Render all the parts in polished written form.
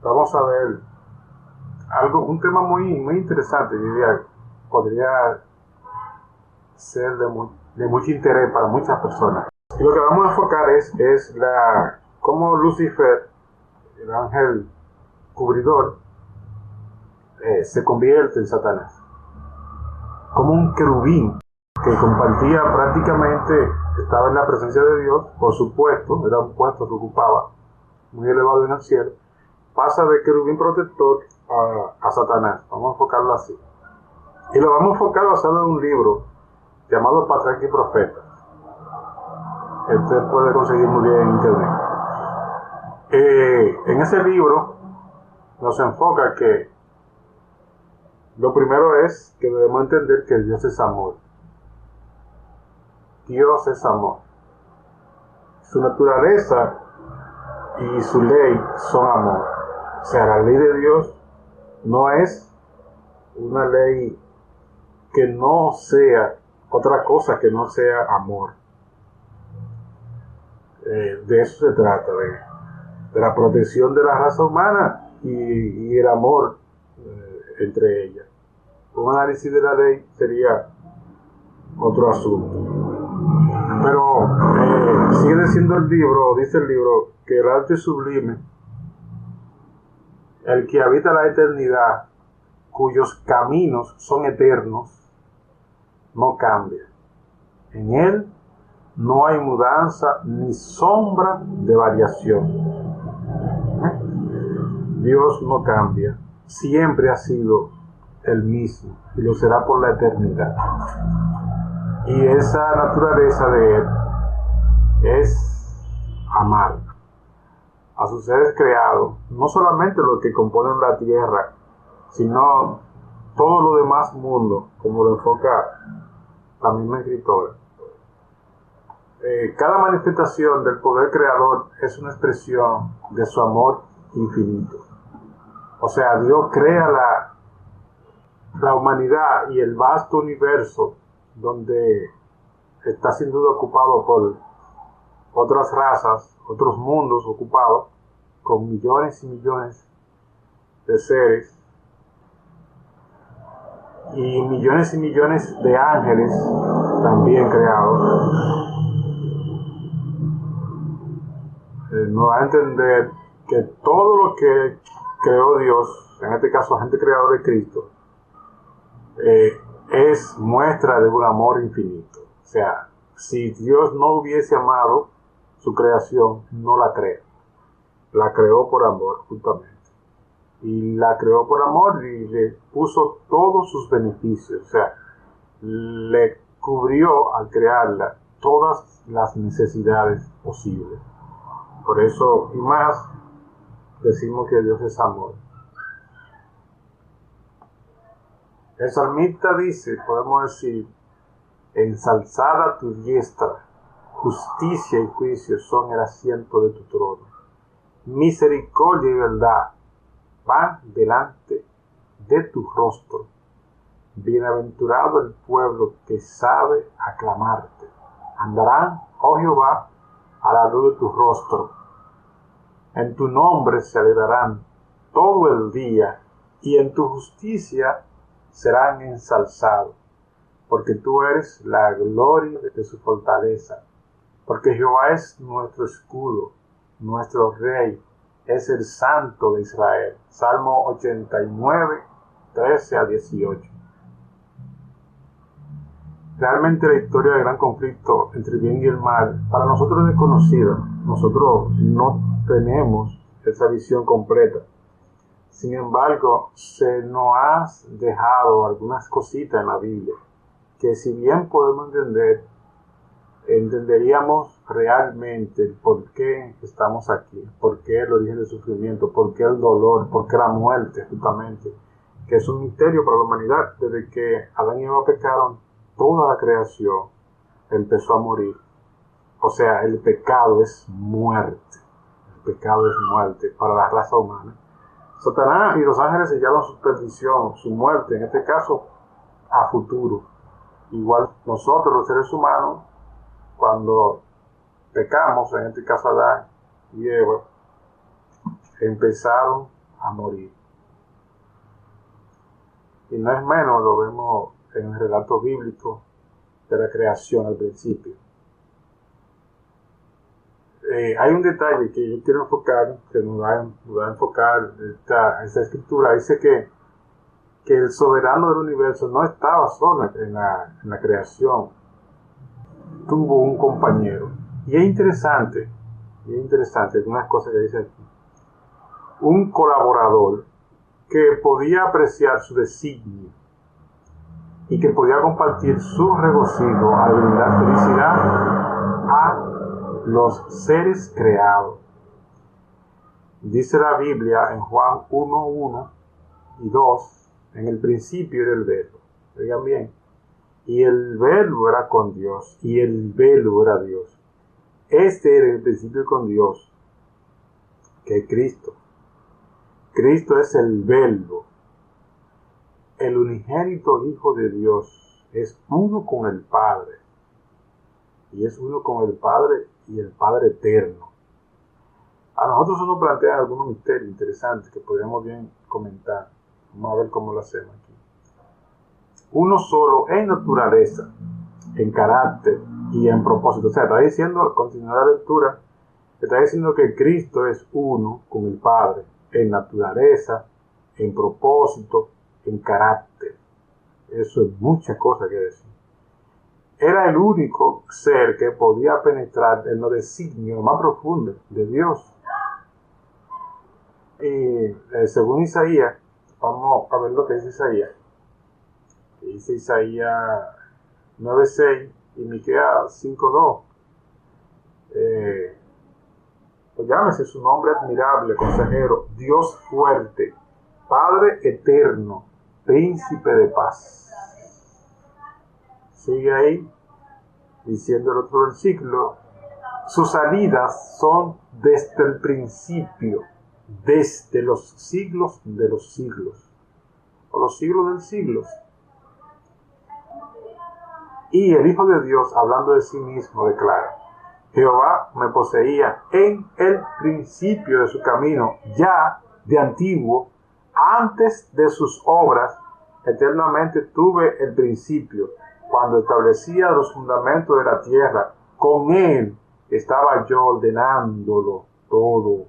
vamos a ver un tema muy interesante, yo diría, podría ser de mucho interés para muchas personas. Y lo que vamos a enfocar es cómo Lucifer, el ángel cubridor, se convierte en Satanás. Como un querubín que compartía prácticamente, estaba en la presencia de Dios, por supuesto, era un puesto que ocupaba muy elevado en el cielo, pasa de querubín protector a Satanás. Vamos a enfocarlo así. Y lo vamos a enfocar basado en un libro llamado Patriarca y Profeta. Usted puede conseguir muy bien en internet. En ese libro nos enfoca que lo primero es que debemos entender que Dios es amor. Dios es amor. Su naturaleza y su ley son amor. O sea, la ley de Dios no es una ley que no sea otra cosa que no sea amor. De eso se trata, de la protección de la raza humana y el amor entre ellas. Un análisis de la ley sería otro asunto. Pero sigue diciendo dice el libro, que el arte sublime, el que habita la eternidad, cuyos caminos son eternos, no cambia. En él no hay mudanza ni sombra de variación. Dios no cambia, siempre ha sido el mismo y lo será por la eternidad. Y esa naturaleza de él es amar a sus seres creados, no solamente los que componen la tierra, sino todo lo demás mundo, como lo enfoca la misma escritora. Cada manifestación del poder creador es una expresión de su amor infinito. O sea, Dios crea la humanidad y el vasto universo, donde está sin duda ocupado por otras razas, otros mundos ocupados, con millones y millones de seres, y millones de ángeles también creados. Nos da a entender que todo lo que creó Dios, en este caso agente creador de Cristo, es muestra de un amor infinito. O sea, si Dios no hubiese amado su creación, no la crea. La creó por amor, justamente. Y la creó por amor y le puso todos sus beneficios. O sea, le cubrió al crearla todas las necesidades posibles. Por eso, y más, decimos que Dios es amor. El salmista dice, podemos decir, ensalzada tu diestra, justicia y juicio son el asiento de tu trono. Misericordia y verdad van delante de tu rostro. Bienaventurado el pueblo que sabe aclamarte. Andarán, oh Jehová, a la luz de tu rostro. En tu nombre se alegrarán todo el día, y en tu justicia serán ensalzados, porque tú eres la gloria de su fortaleza. Porque Jehová es nuestro escudo, nuestro rey, es el santo de Israel. Salmo 89, 13 a 18. Realmente la historia del gran conflicto entre el bien y el mal para nosotros es desconocida. Nosotros no tenemos esa visión completa. Sin embargo, se nos ha dejado algunas cositas en la Biblia que, si bien podemos entenderíamos realmente el por qué estamos aquí, por qué el origen del sufrimiento, por qué el dolor, por qué la muerte, justamente, que es un misterio para la humanidad. Desde que Adán y Eva pecaron, toda la creación empezó a morir. O sea, el pecado es muerte. El pecado es muerte para la raza humana. Satanás y los ángeles sellaron su perdición, su muerte, en este caso, a futuro. Igual nosotros, los seres humanos, cuando pecamos, en este caso Adán y Eva, empezaron a morir. Y no es menos, lo vemos en el relato bíblico de la creación al principio. Hay un detalle que yo quiero enfocar, que nos va a enfocar esta escritura. Dice que el soberano del universo no estaba solo en la creación, tuvo un compañero. Y es interesante algunas cosas que dice aquí. Un colaborador que podía apreciar su designio y que podía compartir su regocijo al brindar felicidad a los seres creados. Dice la Biblia en Juan 1:1 y 2, en el principio era el verbo. Oigan bien. Y el verbo era con Dios, y el verbo era Dios. Este era el principio con Dios, que es Cristo. Cristo es el verbo. El unigénito Hijo de Dios es uno con el Padre. Y es uno con el Padre y el Padre eterno. A nosotros nos plantean algunos misterios interesantes que podríamos bien comentar. Vamos a ver cómo lo hacemos aquí. Uno solo en naturaleza, en carácter y en propósito. O sea, está diciendo, continuar la lectura, está diciendo que Cristo es uno con el Padre, en naturaleza, en propósito, en carácter. Eso es mucha cosa que decir. Era el único ser que podía penetrar en los designios más profundos de Dios. Y según Isaías, vamos a ver lo que dice Isaías. Dice Isaías 9:6 y Miqueas 5:2. Pues llámese su nombre admirable, consejero, Dios fuerte, Padre eterno, príncipe de paz. Sigue ahí, diciendo el otro versículo, sus salidas son desde el principio, desde los siglos de los siglos, o los siglos del siglos. Y el Hijo de Dios, hablando de sí mismo, declara, Jehová me poseía en el principio de su camino, ya de antiguo, antes de sus obras, eternamente tuve el principio, cuando establecía los fundamentos de la tierra, con él estaba yo ordenándolo todo,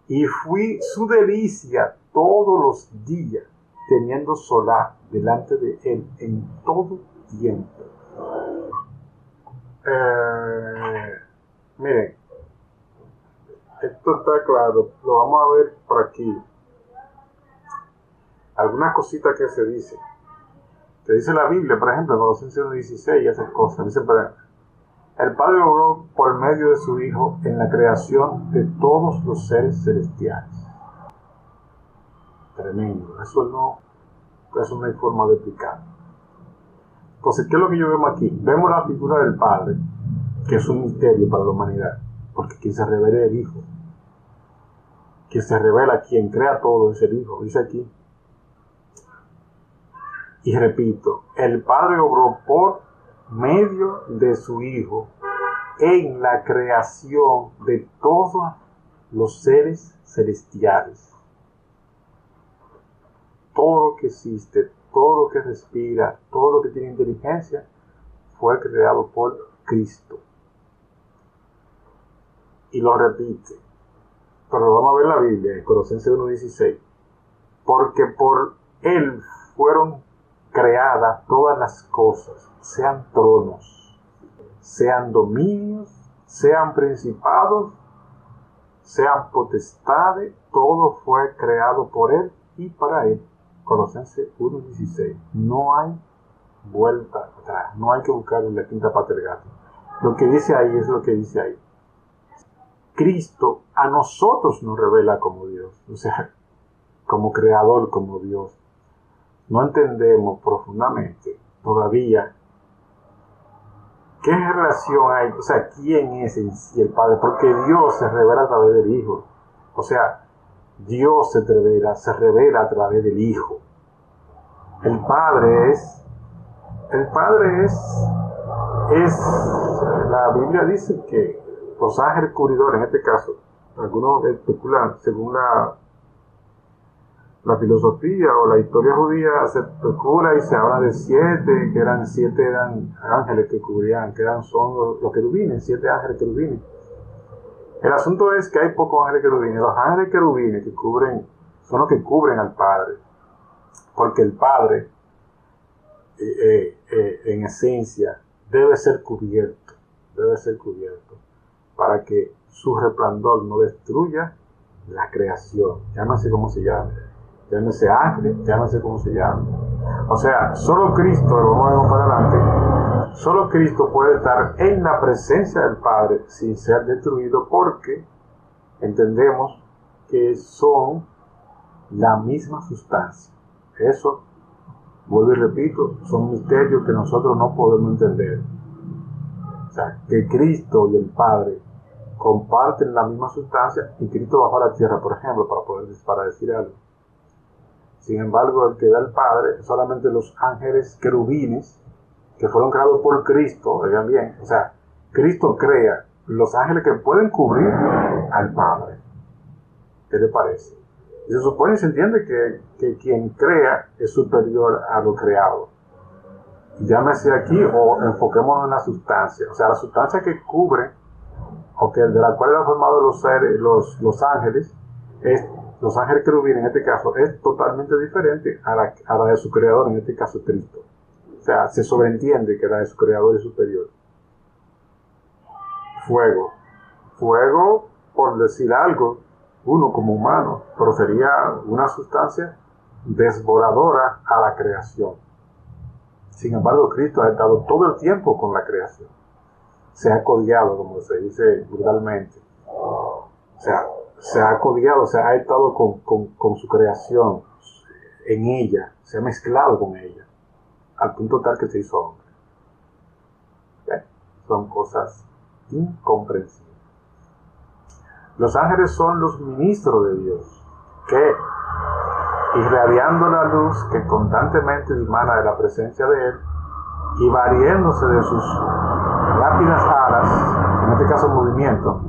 y fui su delicia todos los días, teniendo solaz delante de él en todo tiempo. Miren, esto está claro, lo vamos a ver por aquí. Algunas cositas que se dicen. Que dice la Biblia, por ejemplo, en Colosenses 1:16 y esas cosas. Dice, el Padre obró por medio de su Hijo en la creación de todos los seres celestiales. Tremendo. Eso no hay forma de explicar. Entonces, ¿qué es lo que yo vemos aquí? Vemos la figura del Padre, que es un misterio para la humanidad, porque quien se revela es el Hijo. Quien se revela, quien crea todo es el Hijo, dice aquí. Y repito, el Padre obró por medio de su Hijo en la creación de todos los seres celestiales. Todo lo que existe, todo lo que respira, todo lo que tiene inteligencia, fue creado por Cristo. Y lo repite. Pero vamos a ver la Biblia, en Colosenses 1:16. Porque por Él fueron creadas todas las cosas, sean tronos, sean dominios, sean principados, sean potestades, todo fue creado por Él y para Él. Colosenses 1:16. No hay vuelta atrás, no hay que buscar en la quinta pata del gato. Lo que dice ahí es lo que dice ahí. Cristo a nosotros nos revela como Dios, o sea, como creador, como Dios. No entendemos profundamente todavía qué relación hay, o sea, quién es en sí el Padre, porque Dios se revela a través del Hijo. O sea, Dios se revela a través del Hijo. El Padre es, la Biblia dice que los ángeles cubridores, en este caso, algunos especulan, según La filosofía o la historia judía se especula y se habla de 7, que eran 7 ángeles que cubrían, son los querubines, 7 ángeles querubines. El asunto es que hay pocos ángeles querubines. Los ángeles querubines que cubren son los que cubren al Padre, porque el Padre en esencia debe ser cubierto para que su resplandor no destruya la creación, llámese como se llame, llámese ángel, llámese como se llame. O sea, solo Cristo, vamos para adelante, solo Cristo puede estar en la presencia del Padre sin ser destruido, porque entendemos que son la misma sustancia. Eso, vuelvo y repito, son misterios que nosotros no podemos entender. O sea, que Cristo y el Padre comparten la misma sustancia, y Cristo bajó a la tierra, por ejemplo, para decir algo. Sin embargo, el que ve al Padre, solamente los ángeles querubines, que fueron creados por Cristo, oigan bien, o sea, Cristo crea los ángeles que pueden cubrir al Padre. ¿Qué le parece? Y se supone y se entiende que quien crea es superior a lo creado. Llámese aquí, o enfoquémonos en la sustancia, o sea, la sustancia que cubre, o que de la cual han formado los ángeles, los ángeles querubines en este caso, es totalmente diferente a la de su creador, en este caso Cristo. O sea, se sobreentiende que la de su creador es superior. Fuego, por decir algo, uno como humano, pero sería una sustancia desbordadora a la creación. Sin embargo, Cristo ha estado todo el tiempo con la creación. Se ha codiado, como se dice brutalmente. O sea, se ha codiado, o sea, ha estado con su creación, en ella, se ha mezclado con ella, al punto tal que se hizo hombre. ¿Ven? Son cosas incomprensibles. Los ángeles son los ministros de Dios, que, irradiando la luz que constantemente dimana de la presencia de Él, y variéndose de sus rápidas alas, en este caso movimiento,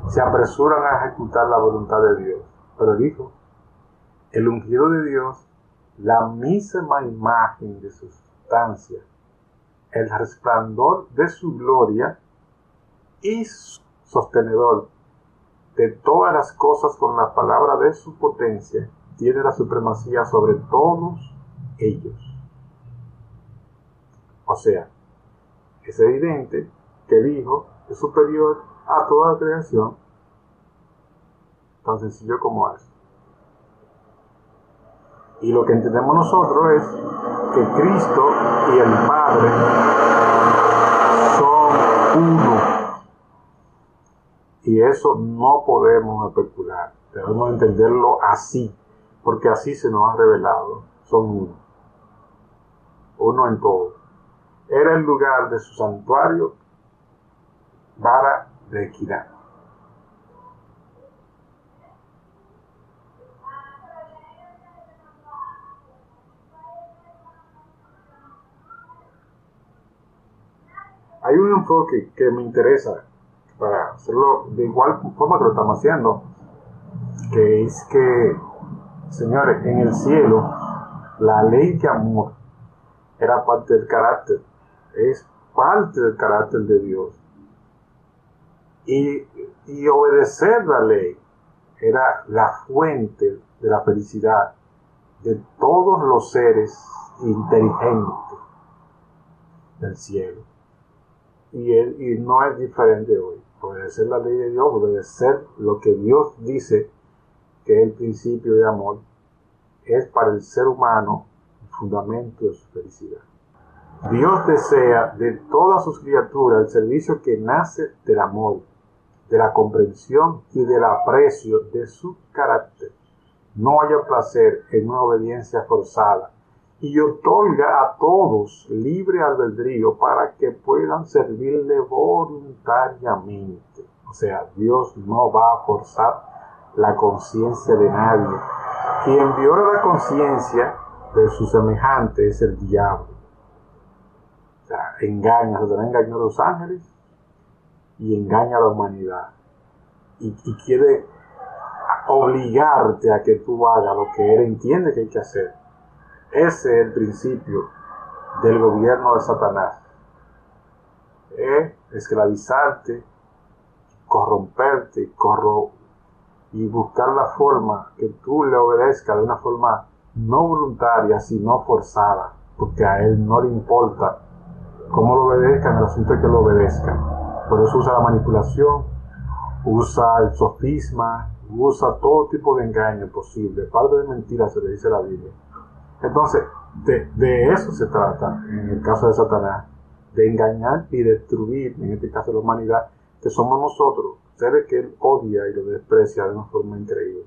se apresuran a ejecutar la voluntad de Dios. Pero el Hijo, el ungido de Dios, la misma imagen de su sustancia, el resplandor de su gloria y sostenedor de todas las cosas con la palabra de su potencia, tiene la supremacía sobre todos ellos. O sea, es evidente que el Hijo es superior a toda la creación, tan sencillo como eso. Y lo que entendemos nosotros es que Cristo y el Padre son uno. Y eso no podemos especular, debemos entenderlo así, porque así se nos ha revelado. Son uno en todo. Era el lugar de su santuario, vara de equidad. Hay un enfoque que me interesa para hacerlo de igual forma que lo estamos haciendo, que es que, señores, en el cielo la ley de amor era parte del carácter, es parte del carácter de Dios, y obedecer la ley era la fuente de la felicidad de todos los seres inteligentes del cielo. Y no es diferente hoy. Obedecer la ley de Dios, obedecer lo que Dios dice que es el principio de amor, es para el ser humano el fundamento de su felicidad. Dios desea de todas sus criaturas el servicio que nace del amor, de la comprensión y del aprecio de su carácter. No haya placer en una obediencia forzada, y otorga a todos libre albedrío para que puedan servirle voluntariamente. O sea, Dios no va a forzar la conciencia de nadie. Quien viola la conciencia de su semejante es el diablo. O sea, engaña, Satanás engañó a los ángeles y engaña a la humanidad. Y quiere obligarte a que tú hagas lo que él entiende que hay que hacer. Ese es el principio del gobierno de Satanás. Esclavizarte, corromperte y buscar la forma que tú le obedezcas de una forma no voluntaria, sino forzada, porque a él no le importa cómo lo obedezcan, el asunto es que lo obedezcan. Por eso usa la manipulación, usa el sofisma, usa todo tipo de engaño posible. Padre de mentiras se le dice la Biblia. Entonces, de eso se trata, en el caso de Satanás, de engañar y destruir, en este caso la humanidad, que somos nosotros, seres que él odia y lo desprecia de una forma increíble.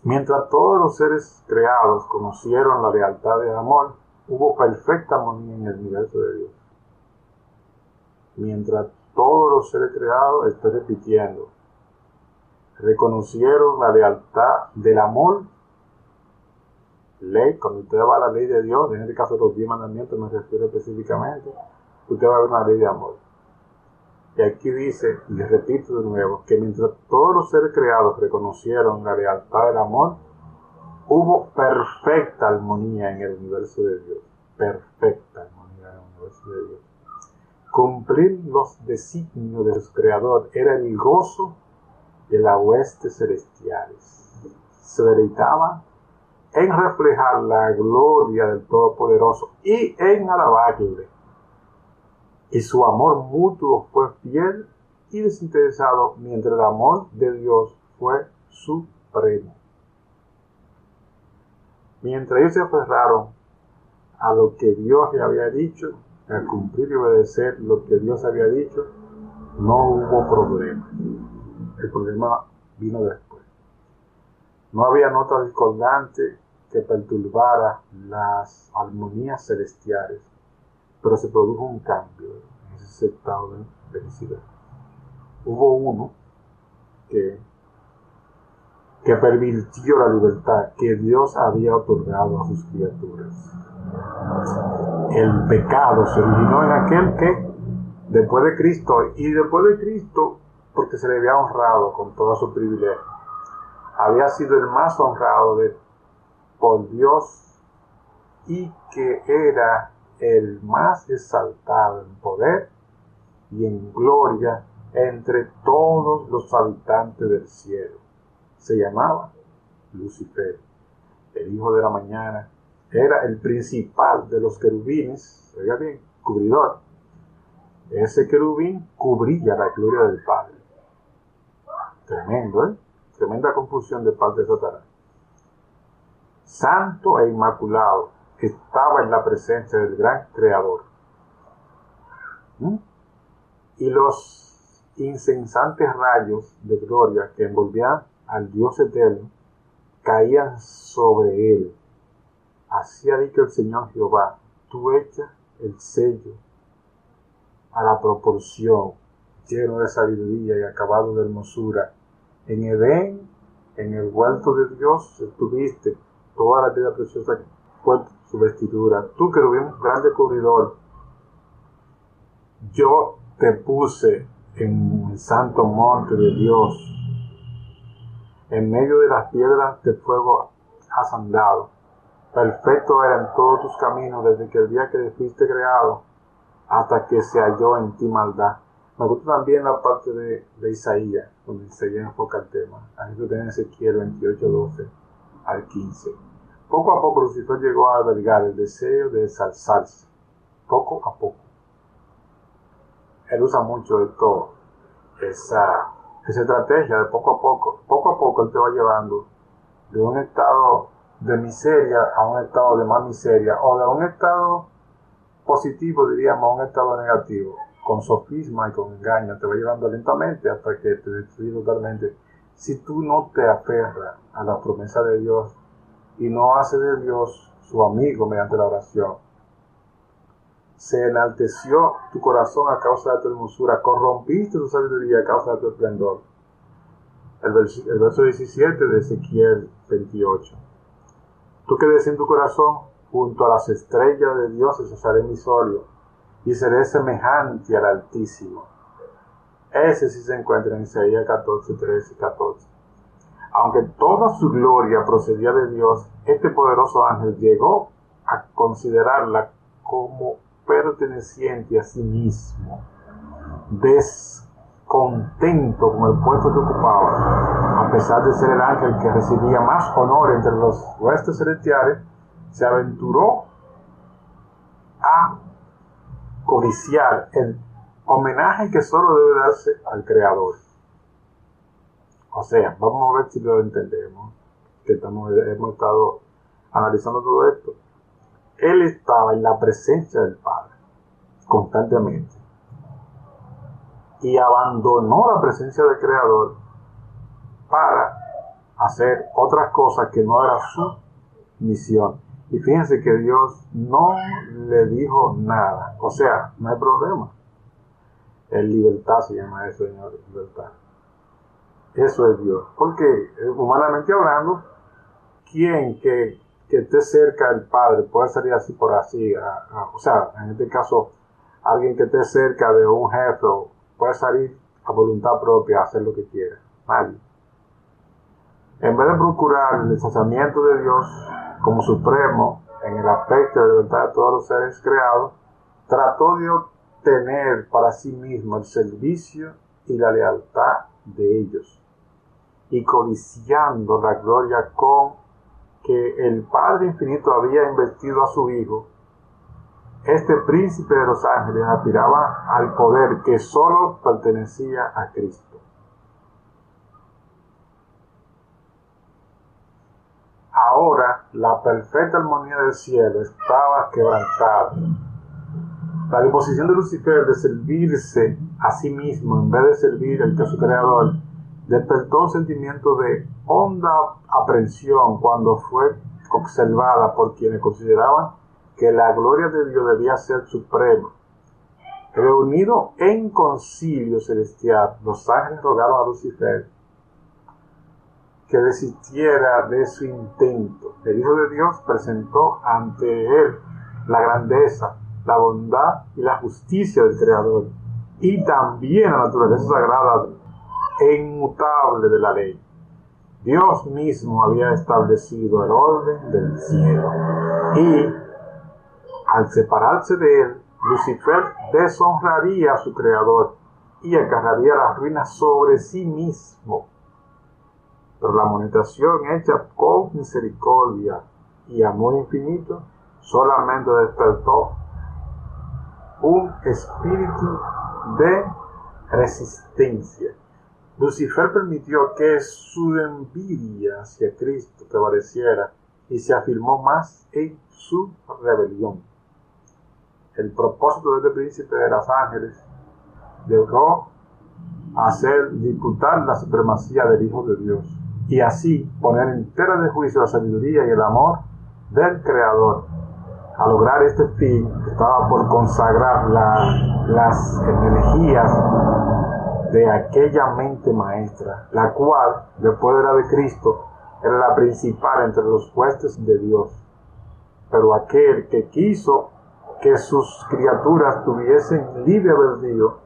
Mientras todos los seres creados conocieron la lealtad del amor, hubo perfecta armonía en el universo de Dios. Mientras todos los seres creados, estoy repitiendo, reconocieron la lealtad del amor, ley, cuando usted va a la ley de Dios, en este caso los 10 mandamientos me refiero específicamente, usted va a ver una ley de amor. Y aquí dice, y les repito de nuevo, que mientras todos los seres creados reconocieron la lealtad del amor, hubo perfecta armonía en el universo de Dios. Perfecta armonía en el universo de Dios. Cumplir los designios de su creador era el gozo de las huestes celestiales. Se deleitaba en reflejar la gloria del Todopoderoso y en alabarle. Y su amor mutuo fue fiel y desinteresado, mientras el amor de Dios fue supremo. Mientras ellos se aferraron a lo que Dios le había dicho, a cumplir y obedecer lo que Dios había dicho, no hubo problema. El problema vino después. No había nota discordante que perturbara las armonías celestiales, pero se produjo un cambio en ese estado de felicidad. Hubo uno que pervirtió la libertad que Dios había otorgado a sus criaturas. El pecado se originó en aquel que, después de Cristo, porque se le había honrado con todo su privilegio, había sido el más honrado por Dios y que era el más exaltado en poder y en gloria entre todos los habitantes del cielo. Se llamaba Lucifer, el hijo de la mañana. Era el principal de los querubines, oiga bien, cubridor. Ese querubín cubría la gloria del Padre. Tremendo, tremenda confusión de parte de Satanás. Santo e inmaculado, estaba en la presencia del gran Creador. Y los incesantes rayos de gloria que envolvían al Dios eterno caían sobre él. Así ha dicho el Señor Jehová: tú echas el sello a la proporción, lleno de sabiduría y acabado de hermosura. En Edén, en el huerto de Dios, estuviste, toda la vida preciosa fue su vestidura. Tú, querubín, grande cubridor, yo te puse en el santo monte de Dios. En medio de las piedras de fuego has andado. Perfecto eran todos tus caminos desde que el día que fuiste creado hasta que se halló en ti maldad. Me gusta también la parte de Isaías, donde Isaías enfoca el tema. Ahí lo tiene Ezequiel 28, 12 al 15. Poco a poco Lucifer llegó a albergar el deseo de ensalzarse. Poco a poco. Él usa mucho esa estrategia de poco a poco. Poco a poco él te va llevando de un estado de miseria a un estado de más miseria, o de un estado positivo, diríamos, a un estado negativo, con sofisma y con engaño. Te va llevando lentamente hasta que te destruye totalmente. Si tú no te aferras a la promesa de Dios y no haces de Dios su amigo mediante la oración, se enalteció tu corazón a causa de tu hermosura, corrompiste tu sabiduría a causa de tu esplendor. El verso 17 de Ezequiel 28. Tú que decías en tu corazón, junto a las estrellas de Dios echaré mi solio, y seré semejante al Altísimo. Ese sí se encuentra en Isaías 14, 13 y 14. Aunque toda su gloria procedía de Dios, este poderoso ángel llegó a considerarla como perteneciente a sí mismo, descontento con el puesto que ocupaba. A pesar de ser el ángel que recibía más honor entre los huestes celestiales, se aventuró a codiciar el homenaje que solo debe darse al Creador. O sea, vamos a ver si lo entendemos, que hemos estado analizando todo esto. Él estaba en la presencia del Padre constantemente y abandonó la presencia del Creador para hacer otras cosas que no era su misión. Y fíjense que Dios no le dijo nada. O sea, no hay problema. En libertad se llama eso, Señor, libertad. Eso es Dios. Porque humanamente hablando, ¿quién que esté cerca del Padre puede salir así por así? O sea, en este caso, alguien que esté cerca de un jefe puede salir a voluntad propia a hacer lo que quiera. Nadie. En vez de procurar el deshacermiento de Dios como supremo en el aspecto de la libertad de todos los seres creados, trató de obtener para sí mismo el servicio y la lealtad de ellos, y codiciando la gloria con que el Padre Infinito había investido a su Hijo, este príncipe de los ángeles aspiraba al poder que solo pertenecía a Cristo. Ahora la perfecta armonía del cielo estaba quebrantada. La disposición de Lucifer de servirse a sí mismo en vez de servir al que es su creador despertó un sentimiento de honda aprensión cuando fue observada por quienes consideraban que la gloria de Dios debía ser suprema. Reunido en concilio celestial, los ángeles rogaron a Lucifer que desistiera de su intento. El Hijo de Dios presentó ante él la grandeza, la bondad y la justicia del Creador, y también la naturaleza sagrada e inmutable de la ley. Dios mismo había establecido el orden del cielo, y al separarse de él, Lucifer deshonraría a su Creador y acarrearía la ruina sobre sí mismo. Pero la amonestación hecha con misericordia y amor infinito solamente despertó un espíritu de resistencia. Lucifer permitió que su envidia hacia Cristo prevaleciera y se afirmó más en su rebelión. El propósito de este príncipe de los ángeles llegó a ser disputar la supremacía del Hijo de Dios y así poner en tela de juicio la sabiduría y el amor del Creador. A lograr este fin, estaba por consagrar las energías de aquella mente maestra, la cual, después de la de Cristo, era la principal entre los huestes de Dios. Pero aquel que quiso que sus criaturas tuviesen libre albedrío,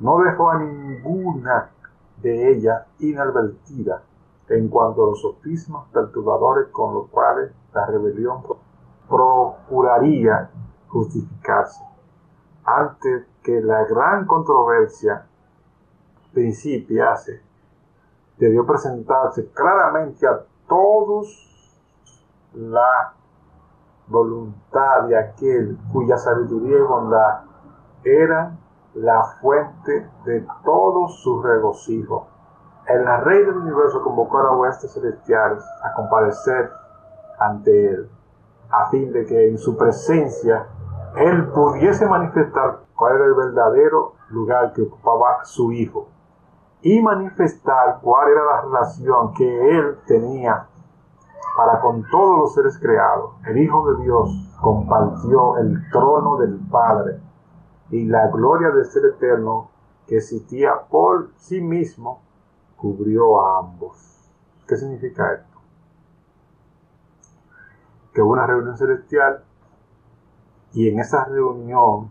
no dejó a ninguna de ellas inadvertida en cuanto a los sofismas perturbadores con los cuales la rebelión procuraría justificarse. Antes que la gran controversia principiase, debió presentarse claramente a todos la voluntad de aquel cuya sabiduría y bondad eran la fuente de todo su regocijo. El Rey del Universo convocó a las huestes celestiales a comparecer ante él, a fin de que en su presencia él pudiese manifestar cuál era el verdadero lugar que ocupaba su Hijo y manifestar cuál era la relación que él tenía para con todos los seres creados. El Hijo de Dios compartió el trono del Padre y la gloria del Ser Eterno que existía por sí mismo cubrió a ambos. ¿Qué significa esto? Que hubo una reunión celestial y en esa reunión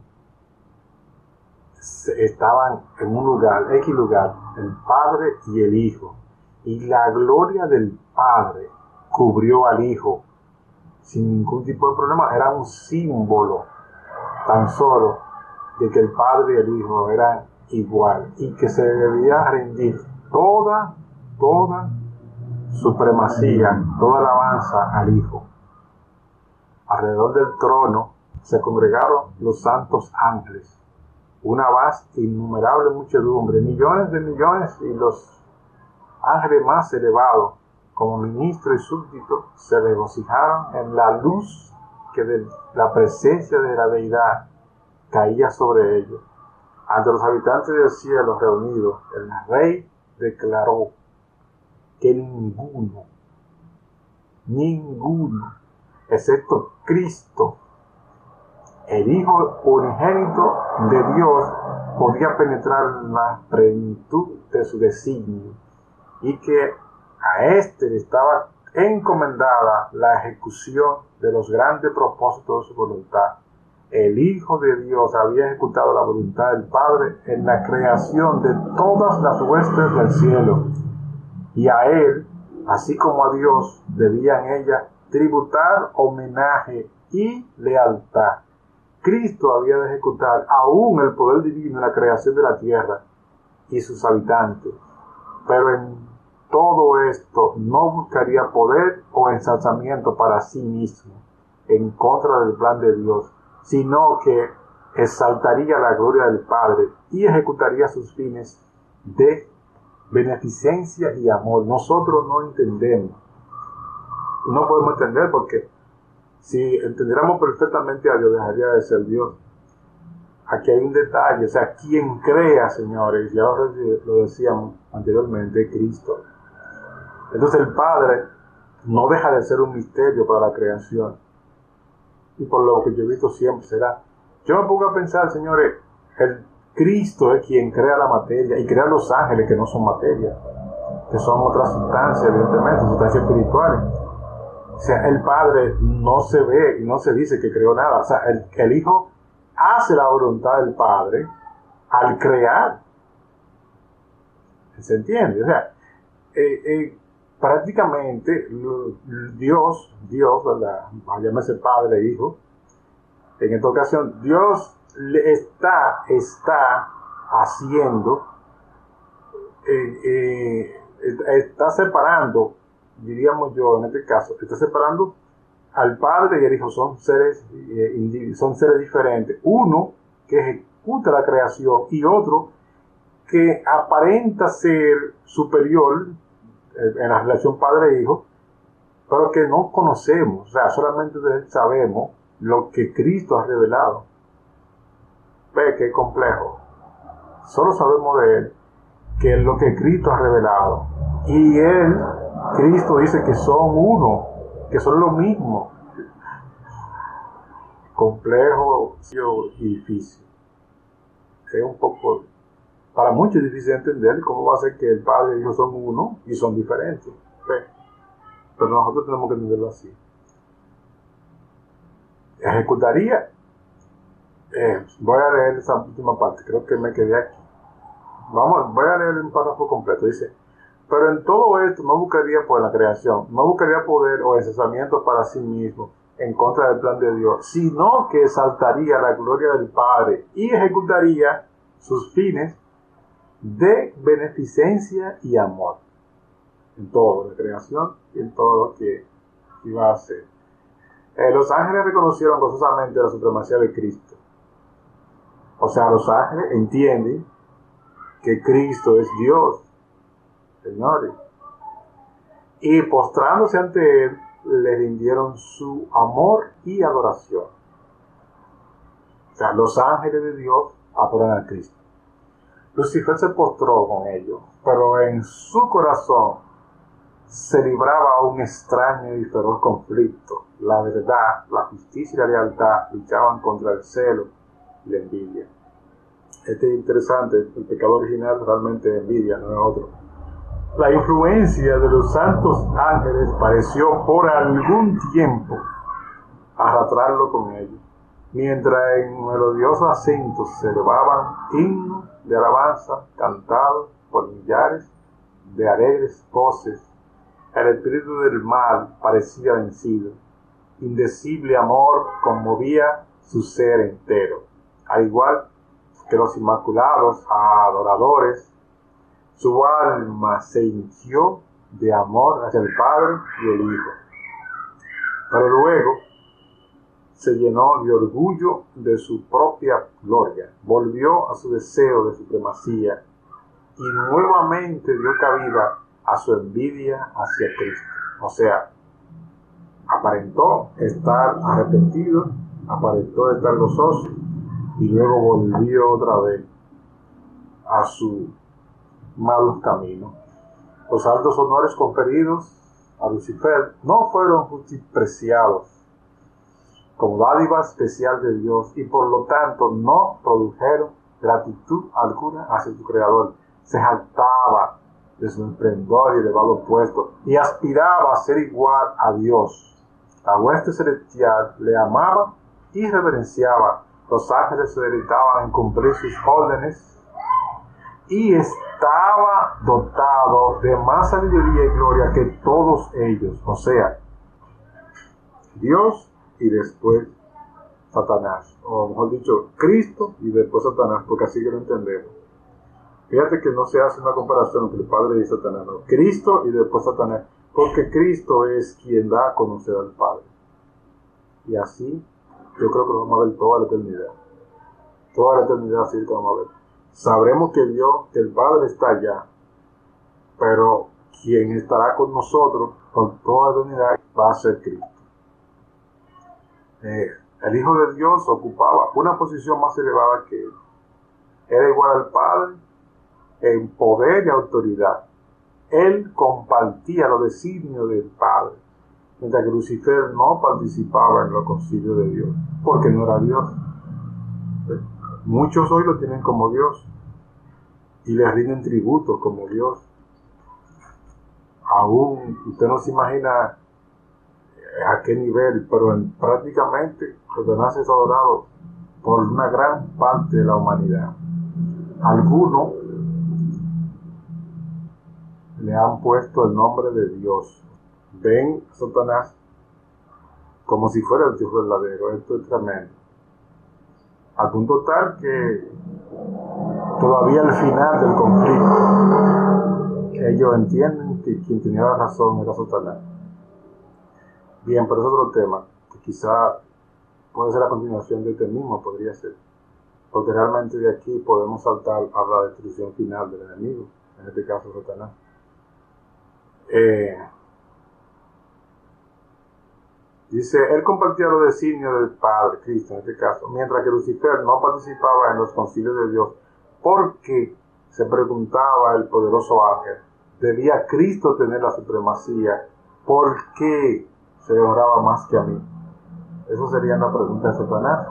estaban en un lugar, X lugar, el Padre y el Hijo. Y la gloria del Padre cubrió al Hijo sin ningún tipo de problema. Era un símbolo tan solo de que el Padre y el Hijo eran igual y que se debía rendir toda supremacía, toda alabanza al Hijo. Alrededor del trono se congregaron los santos ángeles, una vasta innumerable muchedumbre, millones de millones, y los ángeles más elevados, como ministros y súbditos, se regocijaron en la luz que de la presencia de la deidad caía sobre ellos. Ante los habitantes del cielo reunidos, el rey declaró que ninguno, excepto Cristo, el Hijo unigénito de Dios, podía penetrar en la plenitud de su designio, y que a éste le estaba encomendada la ejecución de los grandes propósitos de su voluntad. El Hijo de Dios había ejecutado la voluntad del Padre en la creación de todas las huestes del cielo, y a Él, así como a Dios, debían ellas tributar homenaje y lealtad. Cristo había de ejecutar aún el poder divino en la creación de la tierra y sus habitantes, pero en todo esto no buscaría poder o ensalzamiento para sí mismo en contra del plan de Dios, sino que exaltaría la gloria del Padre y ejecutaría sus fines de beneficencia y amor. Nosotros no entendemos, y no podemos entender, porque si entendiéramos perfectamente a Dios, dejaría de ser Dios. Aquí hay un detalle, o sea, quien crea, señores, ya lo decíamos anteriormente, Cristo. Entonces el Padre no deja de ser un misterio para la creación, y por lo que yo he visto siempre será. Yo me pongo a pensar, señores, el Cristo es quien crea la materia y crea los ángeles, que no son materia, que son otras sustancias, evidentemente, sustancias espirituales. O sea, el Padre no se ve y no se dice que creó nada. O sea, el Hijo hace la voluntad del Padre al crear. ¿Se entiende? O sea, prácticamente Dios, ¿verdad? Llámese Padre e Hijo. En esta ocasión, Dios le está haciendo, está separando, diríamos yo en este caso, está separando al Padre y al Hijo. Son seres diferentes. Uno que ejecuta la creación y otro que aparenta ser superior en la relación Padre e Hijo, pero que no conocemos. O sea, solamente sabemos lo que Cristo ha revelado. Ve que complejo. Solo sabemos de Él, que es lo que Cristo ha revelado. Y Cristo dice que son uno, que son lo mismo. Complejo y difícil. Es un poco, para muchos es difícil entender cómo va a ser que el Padre y el Hijo son uno y son diferentes. ¿Ve? Pero nosotros tenemos que entenderlo así. Ejecutaría. Voy a leer esa última parte, creo que me quedé aquí. Voy a leer un párrafo completo. Dice: pero en todo esto no buscaría por la creación, no buscaría poder o ensalzamiento para sí mismo en contra del plan de Dios, sino que exaltaría la gloria del Padre y ejecutaría sus fines de beneficencia y amor en todo, la creación y en todo lo que iba a hacer. Los ángeles reconocieron gozosamente la supremacía de Cristo. O sea, los ángeles entienden que Cristo es Dios, señores. Y postrándose ante Él, le rindieron su amor y adoración. O sea, los ángeles de Dios adoran a Cristo. Lucifer se postró con ellos, pero en su corazón se libraba un extraño y feroz conflicto. La verdad, la justicia y la lealtad luchaban contra el celo y la envidia. Este es interesante, el pecado original realmente envidia, no es otro. La influencia de los santos ángeles pareció por algún tiempo arrastrarlo con ellos. mientras en melodiosos acentos se elevaban himnos de alabanza cantados por millares de alegres voces. El espíritu del mal parecía vencido. Indecible amor conmovía su ser entero. Al igual que los inmaculados adoradores, su alma se hinchió de amor hacia el Padre y el Hijo. Pero luego se llenó de orgullo de su propia gloria, volvió a su deseo de supremacía y nuevamente dio cabida a su envidia hacia Cristo. O sea, aparentó estar arrepentido, aparentó estar gozoso y luego volvió otra vez a sus malos caminos. Los altos honores conferidos a Lucifer no fueron justipreciados como dádiva especial de Dios y por lo tanto no produjeron gratitud alguna hacia su Creador. Se jactaba de su esplendor y elevado puesto y aspiraba a ser igual a Dios. La hueste celestial le amaba y reverenciaba. Los ángeles se deleitaban en cumplir sus órdenes y estaba dotado de más sabiduría y gloria que todos ellos, o sea, Dios y después Satanás, o mejor dicho, Cristo y después Satanás, porque así que lo entendemos. Fíjate que no se hace una comparación entre el Padre y Satanás, no. Cristo y después Satanás, porque Cristo es quien da a conocer al Padre. Y así, yo creo que lo vamos a ver toda la eternidad. Toda la eternidad así que vamos a ver. Sabremos que Dios, que el Padre está allá, pero quien estará con nosotros con toda la eternidad va a ser Cristo. El Hijo de Dios ocupaba una posición más elevada que él. Era igual al Padre en poder y autoridad. Él compartía los designios del Padre, mientras que Lucifer no participaba en los concilios de Dios, porque no era Dios. Muchos hoy lo tienen como Dios y le rinden tributo como Dios. Aún usted no se imagina a qué nivel, pero prácticamente Satanás es adorado por una gran parte de la humanidad. Algunos le han puesto el nombre de Dios. Ven a Satanás como si fuera el Dios verdadero. Esto es tremendo. Al punto tal que todavía al final del conflicto ellos entienden que quien tenía la razón era Satanás. Bien, pero es otro tema que quizá puede ser la continuación de este mismo, podría ser, porque realmente de aquí podemos saltar a la destrucción final del enemigo, en este caso Satanás. Dice, él compartía los designios del Padre, Cristo en este caso, mientras que Lucifer no participaba en los concilios de Dios, porque se preguntaba el poderoso ángel, ¿debía Cristo tener la supremacía? ¿Por qué se honraba más que a mí? Eso sería una pregunta de Satanás.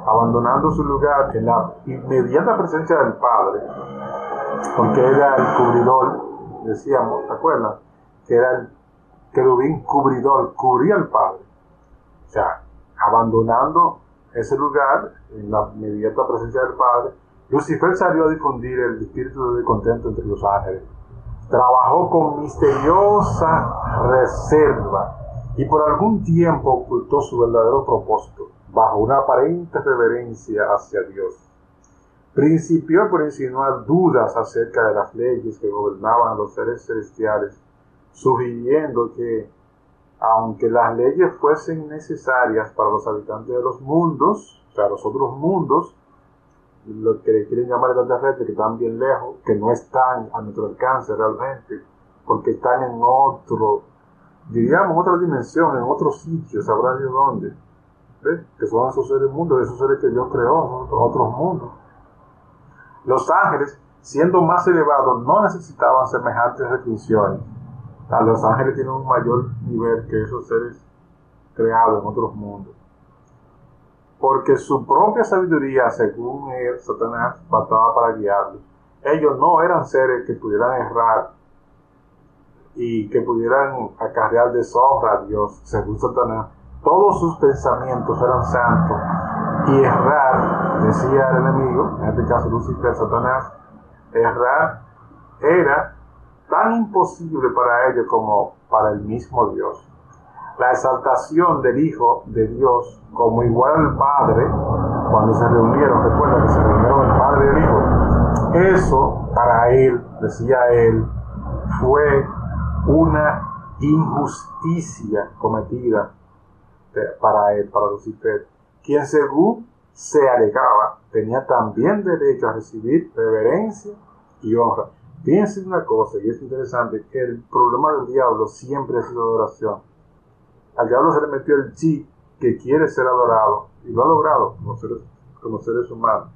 Abandonando su lugar en la inmediata presencia del Padre, porque era el cubridor, decíamos, ¿te acuerdas? Que era el querubín cubridor, cubría al Padre. O sea, abandonando ese lugar en la inmediata presencia del Padre, Lucifer salió a difundir el espíritu de contento entre los ángeles. Trabajó con misteriosa reserva y por algún tiempo ocultó su verdadero propósito bajo una aparente reverencia hacia Dios. Principió por insinuar dudas acerca de las leyes que gobernaban a los seres celestiales, sugiriendo que, aunque las leyes fuesen necesarias para los habitantes de los mundos, o sea, los otros mundos, lo que quieren llamar extraterrestres, que están bien lejos, que no están a nuestro alcance realmente, porque están en otro, diríamos, otra dimensión, en otro sitio, sabrá Dios dónde, ¿ves? Que son esos seres mundos, esos seres que Dios creó, son otros mundos. Los ángeles, siendo más elevados, no necesitaban semejantes restricciones. Los ángeles tienen un mayor nivel que esos seres creados en otros mundos, porque su propia sabiduría, según él, Satanás, bastaba para guiarlos. Ellos no eran seres que pudieran errar y que pudieran acarrear deshonra a Dios, según Satanás. Todos sus pensamientos eran santos y errar, decía el enemigo, en este caso Lucifer, Satanás, errar era tan imposible para ellos como para el mismo Dios. La exaltación del Hijo de Dios como igual al Padre, cuando se reunieron, recuerda que se reunieron el Padre y el Hijo, eso para él, decía él, fue una injusticia cometida para él, para Lucifer, quien según se alegaba tenía también derecho a recibir reverencia y honra. Fíjense una cosa, y es interesante, que el problema del diablo siempre ha sido adoración. Al diablo se le metió el chip que quiere ser adorado, y lo ha logrado como seres humanos.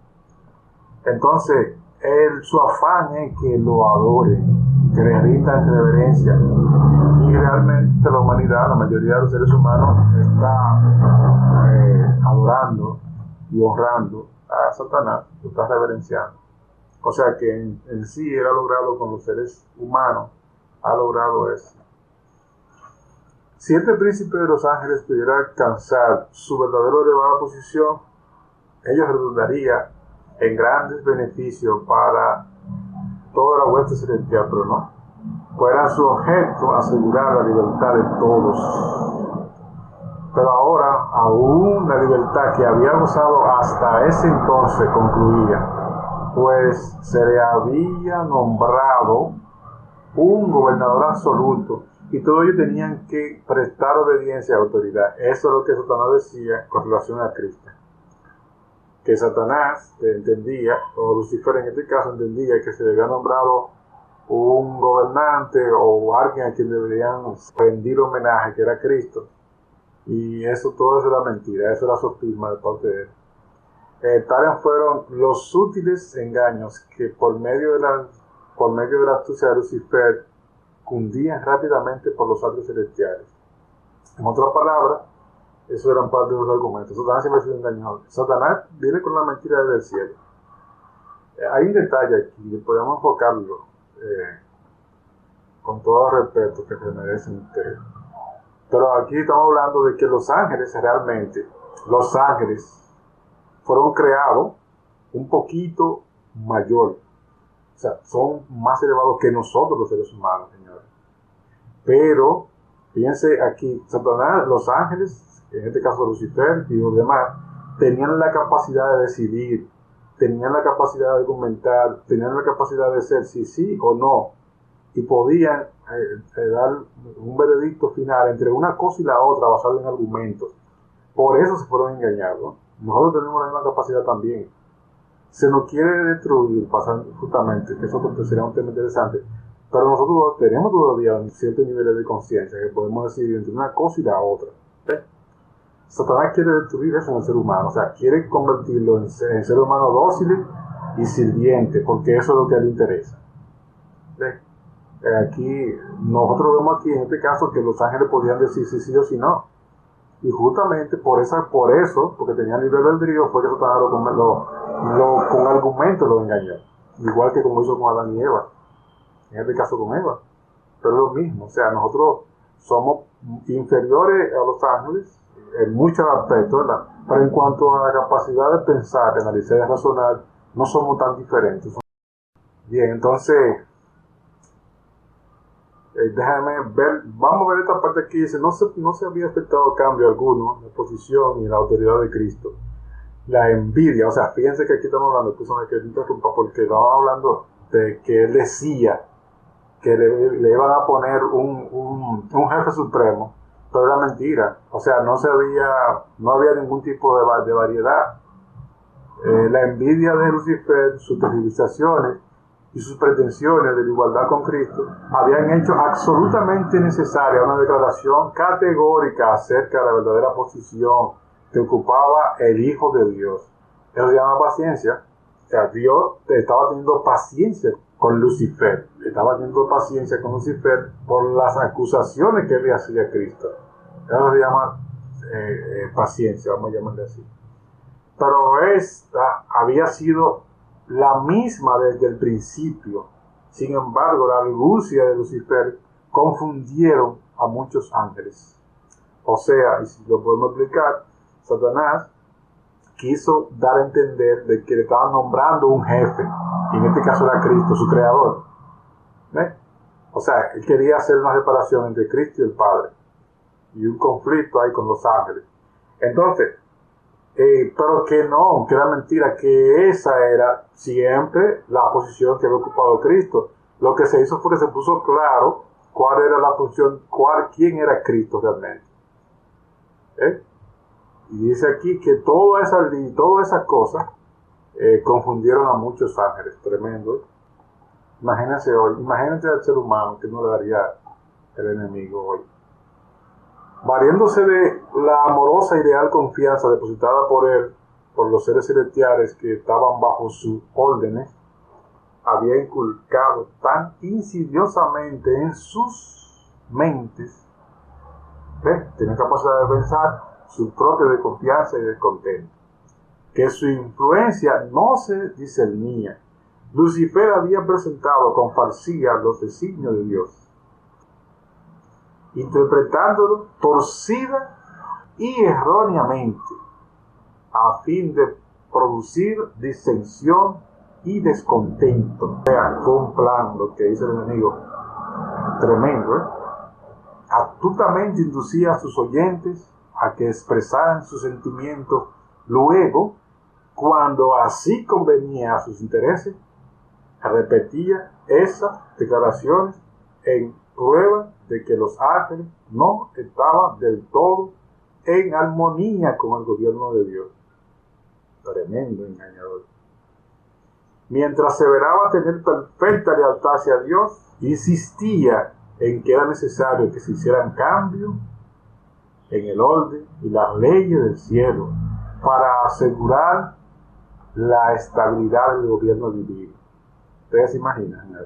Entonces, su afán es que lo adore, que le rindan reverencia. Y realmente la humanidad, la mayoría de los seres humanos, está adorando y honrando a Satanás, lo está reverenciando. O sea que en sí él ha logrado con los seres humanos, ha logrado eso. Si este príncipe de los ángeles pudiera alcanzar su verdadero elevada posición, ello redundaría en grandes beneficios para toda la hueste celestial, pero no. Fuera su objeto asegurar la libertad de todos. Pero ahora, aún la libertad que había gozado hasta ese entonces concluía, pues se le había nombrado un gobernador absoluto y todos ellos tenían que prestar obediencia a autoridad. Eso es lo que Satanás decía con relación a Cristo. Que Satanás entendía, o Lucifer en este caso entendía, que se le había nombrado un gobernante o alguien a quien deberían rendir homenaje, que era Cristo. Y eso, todo eso era mentira, eso era sofisma de parte de él. Tales fueron los sutiles engaños que por medio de la astucia de Lucifer cundían rápidamente por los astros celestiales. En otras palabras, eso eran parte de los argumentos. Satanás siempre ha sido engañador. Satanás viene con la mentira desde el cielo. Hay un detalle aquí, podemos enfocarlo con todo respeto que se merecen ustedes. Pero aquí estamos hablando de que los ángeles fueron creados un poquito mayor. O sea, son más elevados que nosotros los seres humanos, señores. Pero, fíjense aquí, Satanás, los ángeles, en este caso Lucifer y los demás, tenían la capacidad de decidir, tenían la capacidad de argumentar, tenían la capacidad de ser sí o no, y podían dar un veredicto final entre una cosa y la otra basado en argumentos. Por eso se fueron engañados, ¿no? Nosotros tenemos la misma capacidad también. Se nos quiere destruir, pasando justamente, que eso sería un tema interesante, pero nosotros tenemos todavía ciertos niveles de conciencia que podemos decidir entre una cosa y la otra. Satanás quiere destruir eso en el ser humano, o sea, quiere convertirlo en ser humano dócil y sirviente, porque eso es lo que a él le interesa. Aquí, nosotros vemos aquí en este caso que los ángeles podían decir sí o sí no. Y justamente por eso, porque tenían libre albedrío, fue que Satanás con argumentos lo engañó. Igual que como hizo con Adán y Eva. En este caso con Eva. Pero es lo mismo. O sea, nosotros somos inferiores a los ángeles en muchos aspectos, ¿verdad? Pero en cuanto a la capacidad de pensar, de analizar y de razonar, no somos tan diferentes. Bien, entonces, déjame ver, vamos a ver esta parte aquí. Dice, no se había afectado cambio alguno en la posición y en la autoridad de Cristo. La envidia, o sea, fíjense que aquí estamos hablando, escúchame que interrumpa, porque estamos hablando de que él decía que le iban a poner un jefe supremo, pero era mentira. O sea, no había ningún tipo de variedad. La envidia de Lucifer, sus tergiversaciones y sus pretensiones de la igualdad con Cristo habían hecho absolutamente necesaria una declaración categórica acerca de la verdadera posición que ocupaba el Hijo de Dios. Eso se llama paciencia. O sea, Dios estaba teniendo paciencia con Lucifer. Estaba teniendo paciencia con Lucifer por las acusaciones que le hacía a Cristo. Eso se llama paciencia, vamos a llamarle así. Pero esta había sido la misma desde el principio. Sin embargo, la argucia de Lucifer confundieron a muchos ángeles. O sea, y si lo podemos explicar, Satanás quiso dar a entender de que le estaban nombrando un jefe, y en este caso era Cristo, su creador. ¿Ves? O sea, él quería hacer una separación entre Cristo y el Padre, y un conflicto ahí con los ángeles. Entonces, pero que no, que era mentira, que esa era siempre la posición que había ocupado Cristo. Lo que se hizo fue que se puso claro cuál era la función, quién era Cristo realmente. Y dice aquí que todas esas cosas confundieron a muchos ángeles, tremendo. Imagínense hoy, imagínense al ser humano que no le daría el enemigo hoy. Valiéndose de la amorosa y real confianza depositada por él, por los seres celestiales que estaban bajo sus órdenes, había inculcado tan insidiosamente en sus mentes, tenía capacidad de pensar, su propia de confianza y descontento, que su influencia no se discernía. Lucifer había presentado con falsía los designios de Dios, interpretándolo torcida y erróneamente, a fin de producir disensión y descontento. O sea, fue un plan lo que hizo el enemigo, tremendo. Astutamente inducía a sus oyentes a que expresaran sus sentimientos. Luego, cuando así convenía a sus intereses, repetía esas declaraciones en prueba de que los ángeles no estaban del todo en armonía con el gobierno de Dios. Tremendo engañador. Mientras aseveraba tener perfecta lealtad hacia Dios, insistía en que era necesario que se hicieran cambios en el orden y las leyes del cielo para asegurar la estabilidad del gobierno divino. Ustedes se imaginan, ¿no?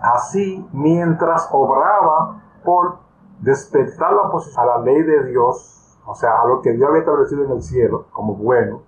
Así, mientras obraba por despertar la oposición a la ley de Dios, o sea, a lo que Dios había establecido en el cielo como bueno,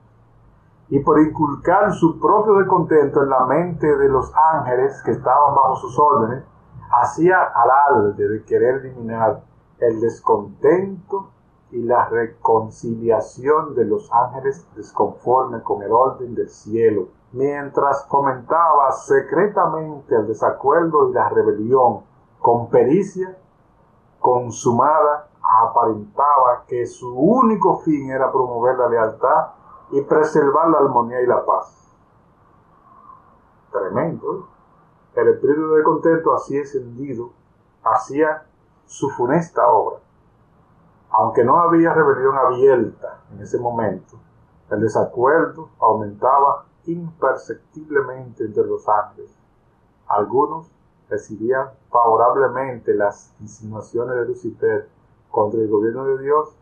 y por inculcar su propio descontento en la mente de los ángeles que estaban bajo sus órdenes, hacía alarde de querer eliminar el descontento y la reconciliación de los ángeles desconformes con el orden del cielo, mientras fomentaba secretamente el desacuerdo y la rebelión. Con pericia consumada aparentaba que su único fin era promover la lealtad y preservar la armonía y la paz. Tremendo, ¿eh? El espíritu de descontento así encendido hacía su funesta obra. Aunque no había rebelión abierta en ese momento, el desacuerdo aumentaba imperceptiblemente entre los ángeles. Algunos recibían favorablemente las insinuaciones de Lucifer contra el gobierno de Dios.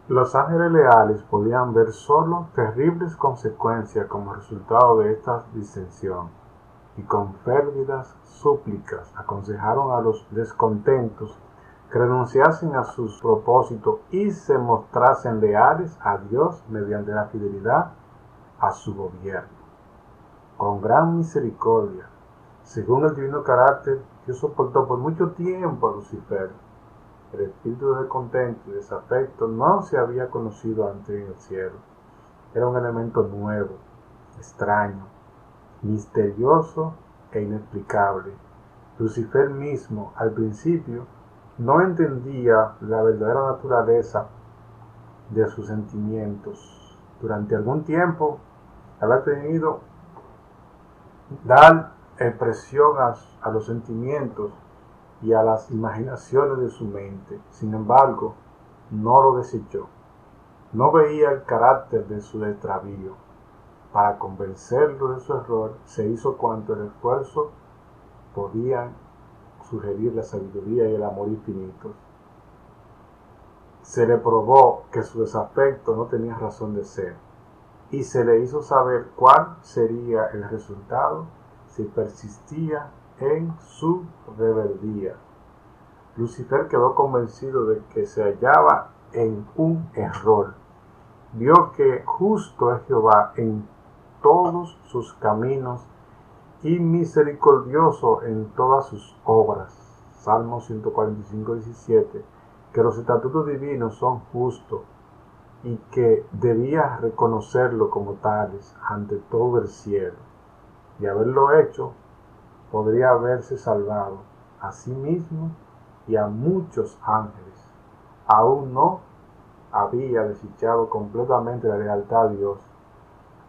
Los ángeles leales podían ver solo terribles consecuencias como resultado de esta disensión, y con férvidas súplicas aconsejaron a los descontentos que renunciasen a sus propósitos y se mostrasen leales a Dios mediante la fidelidad a su gobierno. Con gran misericordia, según el divino carácter, Dios soportó por mucho tiempo a Lucifer. El espíritu de descontento y desafecto no se había conocido antes en el cielo. Era un elemento nuevo, extraño, misterioso e inexplicable. Lucifer mismo, al principio, no entendía la verdadera naturaleza de sus sentimientos. Durante algún tiempo había tenido dar expresión a los sentimientos y a las imaginaciones de su mente. Sin embargo, no lo desechó. No veía el carácter de su extravío. Para convencerlo de su error, se hizo cuanto el esfuerzo podían sugerir la sabiduría y el amor infinitos. Se le probó que su desafecto no tenía razón de ser, y se le hizo saber cuál sería el resultado si persistía en su rebeldía. Lucifer quedó convencido de que se hallaba en un error. Vio que justo es Jehová en todos sus caminos y misericordioso en todas sus obras. Salmo 145:17, que los estatutos divinos son justos y que debía reconocerlo como tales ante todo el cielo. Y haberlo hecho, podría haberse salvado a sí mismo y a muchos ángeles. Aún no había desechado completamente la lealtad a Dios,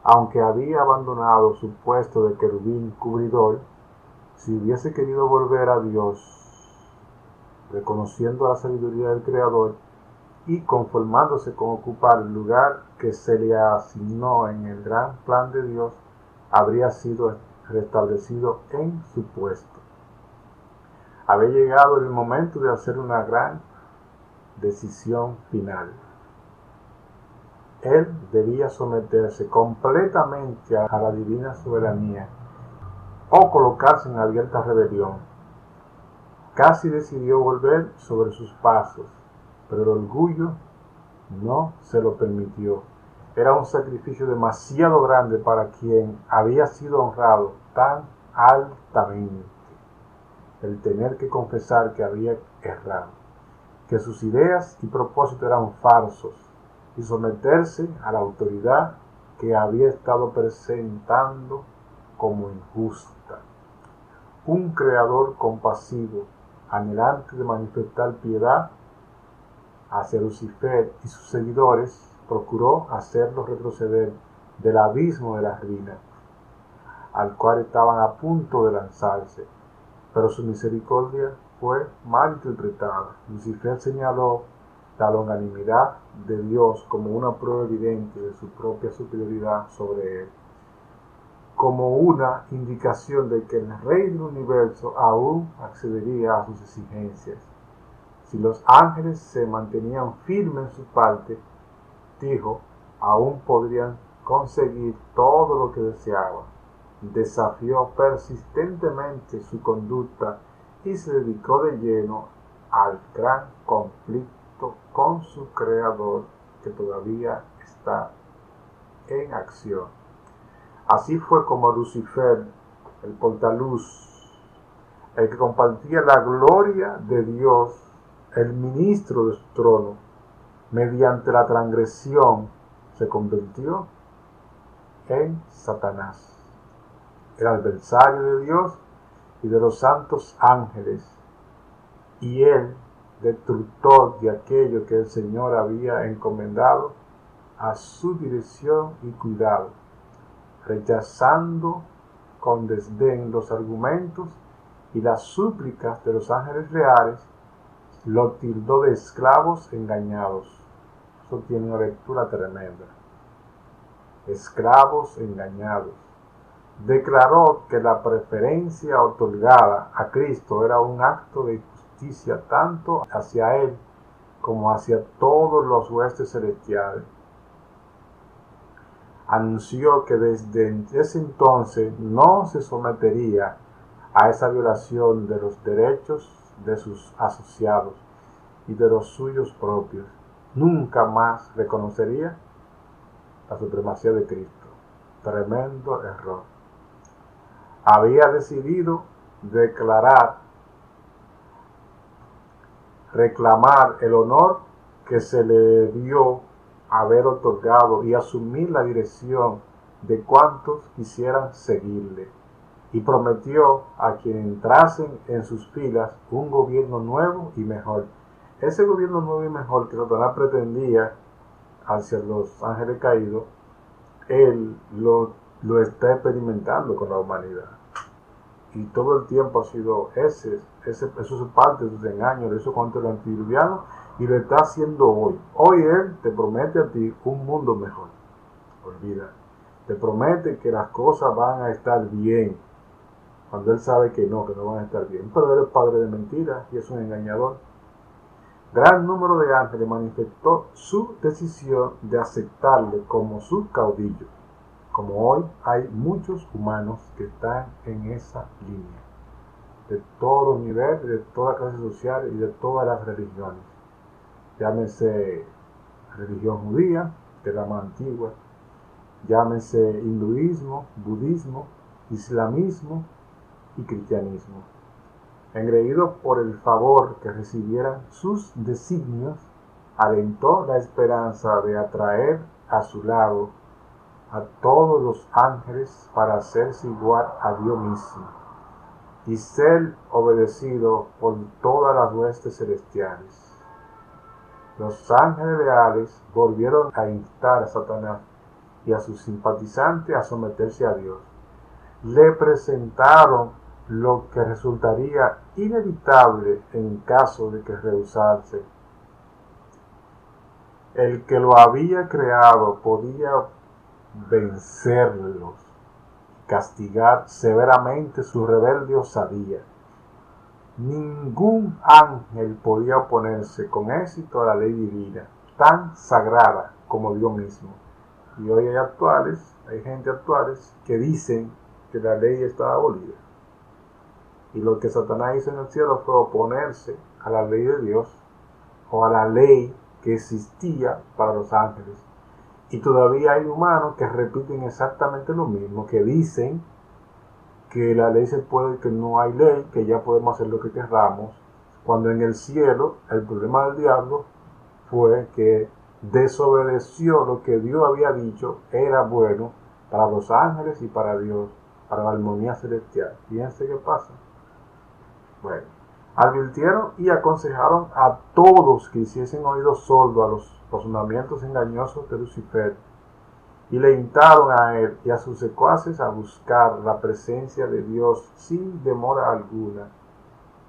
aunque había abandonado su puesto de querubín cubridor. Si hubiese querido volver a Dios, reconociendo la sabiduría del Creador y conformándose con ocupar el lugar que se le asignó en el gran plan de Dios, habría sido restablecido en su puesto. Había llegado el momento de hacer una gran decisión final. Él debía someterse completamente a la divina soberanía o colocarse en abierta rebelión. Casi decidió volver sobre sus pasos, pero el orgullo no se lo permitió. Era un sacrificio demasiado grande para quien había sido honrado tan altamente. El tener que confesar que había errado, que sus ideas y propósitos eran falsos, y someterse a la autoridad que había estado presentando como injusta. Un creador compasivo, anhelante de manifestar piedad hacia Lucifer y sus seguidores, procuró hacerlos retroceder del abismo de la ruina, al cual estaban a punto de lanzarse, pero su misericordia fue mal interpretada. Lucifer señaló la longanimidad de Dios como una prueba evidente de su propia superioridad sobre él, como una indicación de que el Rey del Universo aún accedería a sus exigencias. Si los ángeles se mantenían firmes en su parte, dijo, aún podrían conseguir todo lo que deseaban. Desafió persistentemente su conducta y se dedicó de lleno al gran conflicto con su creador, que todavía está en acción. Así fue como Lucifer, el portaluz, el que compartía la gloria de Dios, el ministro de su trono, mediante la transgresión, se convirtió en Satanás, el adversario de Dios y de los santos ángeles, y el destructor de aquello que el Señor había encomendado a su dirección y cuidado. Rechazando con desdén los argumentos y las súplicas de los ángeles reales, lo tildó de esclavos engañados. Eso tiene una lectura tremenda. Esclavos engañados. Declaró que la preferencia otorgada a Cristo era un acto de justicia tanto hacia él como hacia todos los huestes celestiales. Anunció que desde ese entonces no se sometería a esa violación de los derechos de sus asociados y de los suyos propios. Nunca más reconocería la supremacía de Cristo. Tremendo error. Había decidido reclamar el honor que se le debió haber otorgado y asumir la dirección de cuantos quisieran seguirle. Y prometió a quienes entrasen en sus filas un gobierno nuevo y mejor. Ese gobierno nuevo y mejor que Satanás pretendía hacia los ángeles caídos, él lo está experimentando con la humanidad. Y todo el tiempo ha sido eso es parte de sus engaños, de eso contra el antediluviano, y lo está haciendo hoy. Hoy él te promete a ti un mundo mejor. Olvida. Te promete que las cosas van a estar bien, cuando él sabe que no van a estar bien. Pero él es padre de mentiras y es un engañador. Gran número de ángeles manifestó su decisión de aceptarle como su caudillo. Como hoy hay muchos humanos que están en esa línea, de todos los niveles, de todas las clases sociales y de todas las religiones. Llámese religión judía, que es la más antigua, llámese hinduismo, budismo, islamismo y cristianismo. Engreído por el favor que recibieran sus designios, alentó la esperanza de atraer a su lado a todos los ángeles para hacerse igual a Dios mismo y ser obedecido por todas las huestes celestiales. Los ángeles leales volvieron a instar a Satanás y a sus simpatizantes a someterse a Dios. Le presentaron lo que resultaría inevitable en caso de que rehusase. El que lo había creado podía vencerlos, castigar severamente su rebelde osadía. Ningún ángel podía oponerse con éxito a la ley divina, tan sagrada como Dios mismo. Y hoy hay gente actuales que dicen que la ley está abolida. Y lo que Satanás hizo en el cielo fue oponerse a la ley de Dios o a la ley que existía para los ángeles. Y todavía hay humanos que repiten exactamente lo mismo, que dicen que la ley se puede, que no hay ley, que ya podemos hacer lo que queramos, cuando en el cielo el problema del diablo fue que desobedeció lo que Dios había dicho era bueno para los ángeles y para Dios, para la armonía celestial. Fíjense qué pasa. Bueno, advirtieron y aconsejaron a todos que hiciesen oídos sordos a los razonamientos engañosos de Lucifer, y le instaron a él y a sus secuaces a buscar la presencia de Dios sin demora alguna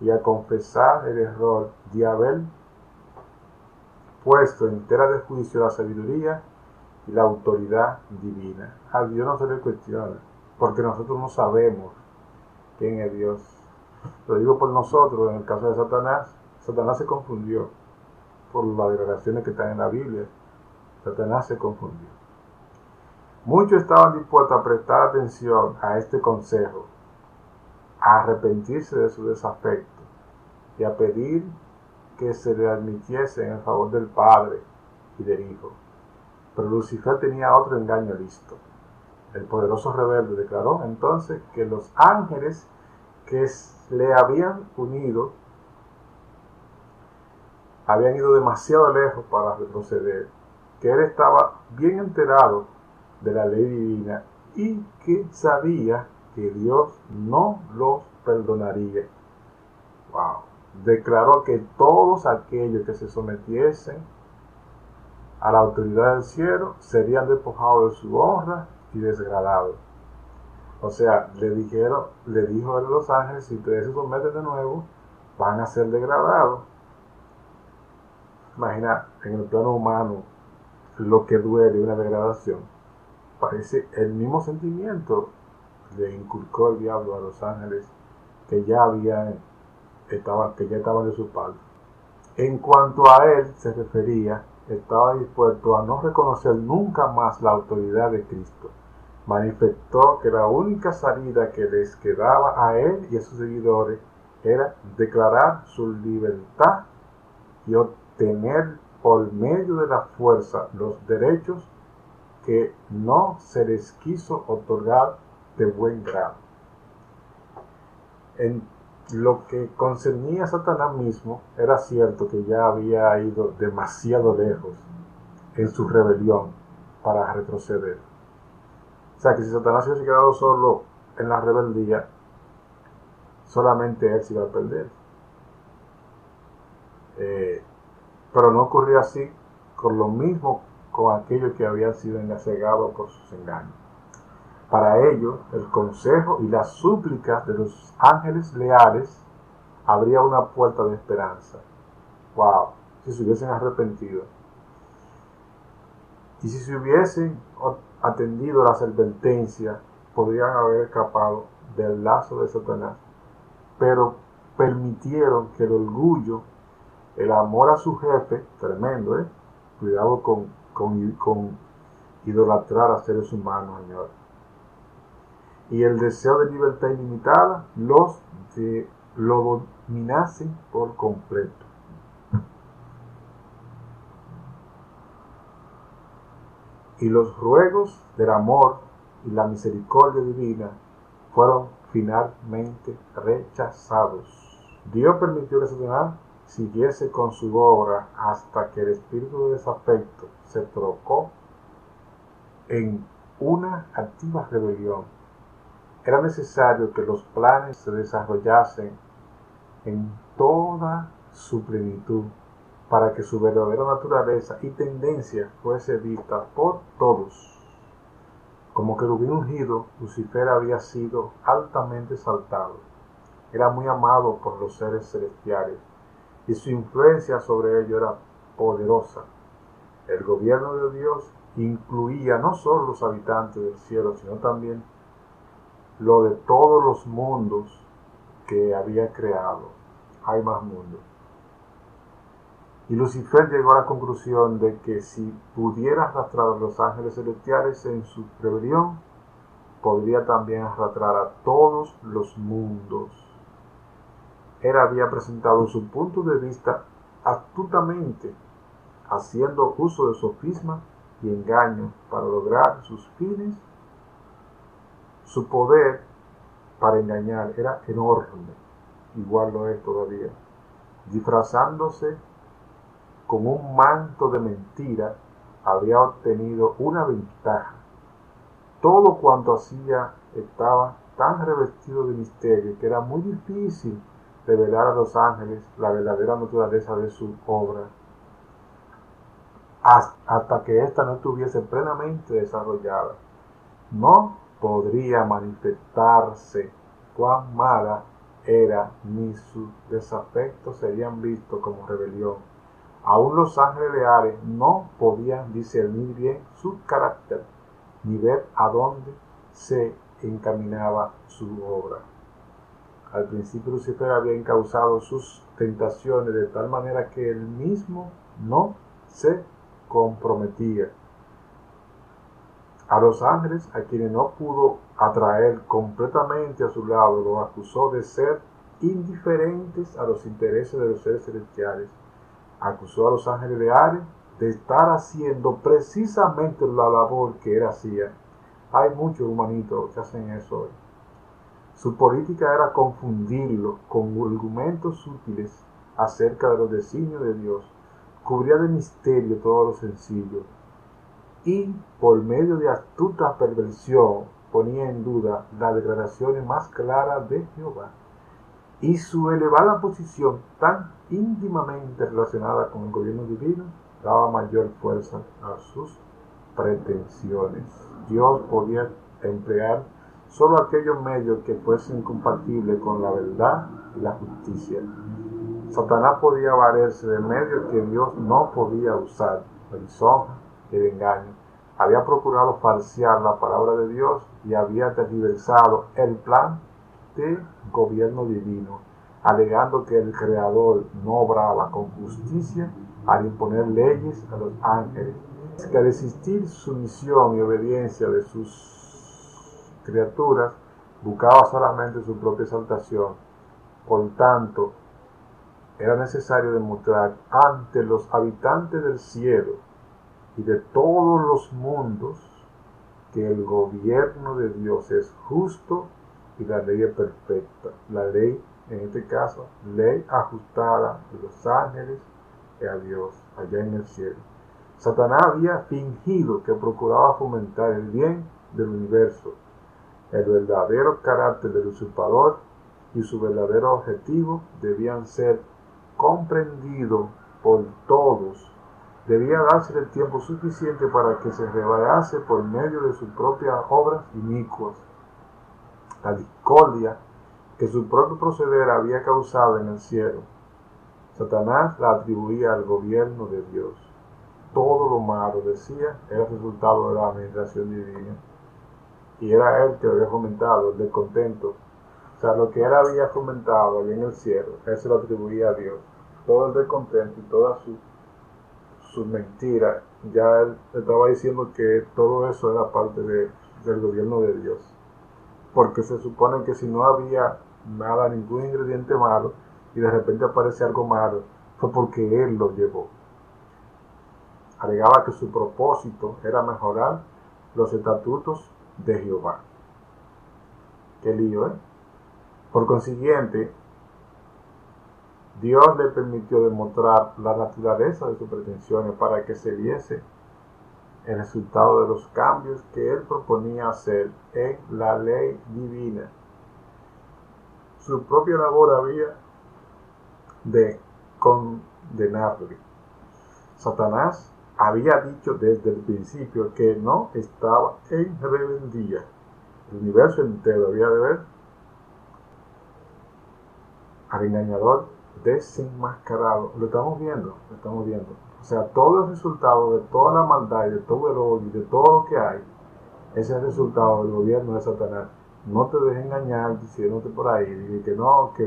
y a confesar el error de haber puesto en tela de juicio la sabiduría y la autoridad divina. A Dios no se le cuestiona, porque nosotros no sabemos quién es Dios. Lo digo por nosotros. En el caso de Satanás, Satanás se confundió por las declaraciones que están en la Biblia. Satanás se confundió. Muchos estaban dispuestos a prestar atención a este consejo, a arrepentirse de su desafecto y a pedir que se le admitiese en el favor del Padre y del Hijo. Pero Lucifer tenía otro engaño listo. El poderoso rebelde declaró entonces que los ángeles que le habían unido habían ido demasiado lejos para retroceder, que él estaba bien enterado de la ley divina y que sabía que Dios no los perdonaría. Wow. Declaró que todos aquellos que se sometiesen a la autoridad del cielo serían despojados de su honra y degradados. O sea, le dijo a los ángeles, si ustedes se someten de nuevo, van a ser degradados. Imagina, en el plano humano, lo que duele una degradación. Parece el mismo sentimiento le inculcó el diablo a los ángeles que ya estaban de su parte. En cuanto a él se refería, estaba dispuesto a no reconocer nunca más la autoridad de Cristo. Manifestó que la única salida que les quedaba a él y a sus seguidores era declarar su libertad y obtener por medio de la fuerza los derechos que no se les quiso otorgar de buen grado. En lo que concernía a Satanás mismo, era cierto que ya había ido demasiado lejos en su rebelión para retroceder. O sea que si Satanás hubiese quedado solo en la rebeldía, solamente él se iba a perder. Pero no ocurrió así con lo mismo con aquellos que habían sido cegados por sus engaños. Para ello, el consejo y las súplicas de los ángeles leales habría una puerta de esperanza. Wow, si se hubiesen arrepentido. Y si se hubiesen atendido las advertencias, podrían haber escapado del lazo de Satanás. Pero permitieron que el orgullo, el amor a su jefe, tremendo, cuidado con idolatrar a seres humanos, señor. Y el deseo de libertad ilimitada lo dominasen por completo. Y los ruegos del amor y la misericordia divina fueron finalmente rechazados. Dios permitió que Satanás siguiese con su obra hasta que el espíritu de desafecto se trocó en una activa rebelión. Era necesario que los planes se desarrollasen en toda su plenitud para que su verdadera naturaleza y tendencia fuese vista por todos. Como querubín ungido, Lucifer había sido altamente exaltado. Era muy amado por los seres celestiales y su influencia sobre ellos era poderosa. El gobierno de Dios incluía no solo los habitantes del cielo, sino también lo de todos los mundos que había creado. Hay más mundos. Y Lucifer llegó a la conclusión de que si pudiera arrastrar a los ángeles celestiales en su rebelión, podría también arrastrar a todos los mundos. Él había presentado su punto de vista astutamente, haciendo uso de sofisma y engaño para lograr sus fines. Su poder para engañar era enorme, igual lo es todavía. Disfrazándose con un manto de mentira, había obtenido una ventaja. Todo cuanto hacía estaba tan revestido de misterio que era muy difícil revelar a los ángeles la verdadera naturaleza de su obra, hasta que ésta no estuviese plenamente desarrollada. No podría manifestarse cuán mala era, ni sus desafectos serían vistos como rebelión. Aún los ángeles leales no podían discernir bien su carácter, ni ver a dónde se encaminaba su obra. Al principio Lucifer había encauzado sus tentaciones de tal manera que él mismo no se comprometía. A los ángeles, a quienes no pudo atraer completamente a su lado, los acusó de ser indiferentes a los intereses de los seres celestiales. Acusó a los ángeles leales de estar haciendo precisamente la labor que él hacía. Hay muchos humanitos que hacen eso hoy. Su política era confundirlo con argumentos sutiles acerca de los designios de Dios. Cubría de misterio todo lo sencillo y, por medio de astuta perversión, ponía en duda las declaraciones más claras de Jehová. Y su elevada posición, tan íntimamente relacionada con el gobierno divino, daba mayor fuerza a sus pretensiones. Dios podía emplear solo aquellos medios que fuesen compatibles con la verdad y la justicia. Satanás podía valerse de medios que Dios no podía usar, la lisonja y el engaño. Había procurado falsear la palabra de Dios y había tergiversado el plan de gobierno divino, alegando que el Creador no obraba con justicia al imponer leyes a los ángeles, que al existir sumisión y obediencia de sus criaturas, buscaba solamente su propia exaltación. Por tanto, era necesario demostrar ante los habitantes del cielo y de todos los mundos que el gobierno de Dios es justo y la ley es perfecta. La ley, en este caso, ley ajustada de los ángeles y a Dios, allá en el cielo. Satanás había fingido que procuraba fomentar el bien del universo. El verdadero carácter del usurpador y su verdadero objetivo debían ser comprendidos por todos. Debía darse el tiempo suficiente para que se revelase por medio de sus propias obras inicuas la discordia que su propio proceder había causado en el cielo. Satanás la atribuía al gobierno de Dios. Todo lo malo, decía, era resultado de la administración divina. Y era él que lo había fomentado, el descontento. O sea, lo que él había fomentado allá en el cielo, él se lo atribuía a Dios. Todo el descontento y toda su mentira, ya él estaba diciendo que todo eso era parte del gobierno de Dios. Porque se supone que si no había nada, ningún ingrediente malo, y de repente aparece algo malo, fue porque él lo llevó. Alegaba que su propósito era mejorar los estatutos de Jehová. Qué lío, ¿eh? Por consiguiente, Dios le permitió demostrar la naturaleza de sus pretensiones para que se viese el resultado de los cambios que él proponía hacer en la ley divina. Su propia labor había de condenarle. Satanás había dicho desde el principio que no estaba en rebeldía. El universo entero había de ver al engañador desenmascarado. Lo estamos viendo. O sea, todo el resultado de toda la maldad y de todo el odio y de todo lo que hay es el resultado del gobierno de Satanás. No te dejes engañar diciéndote por ahí que no, que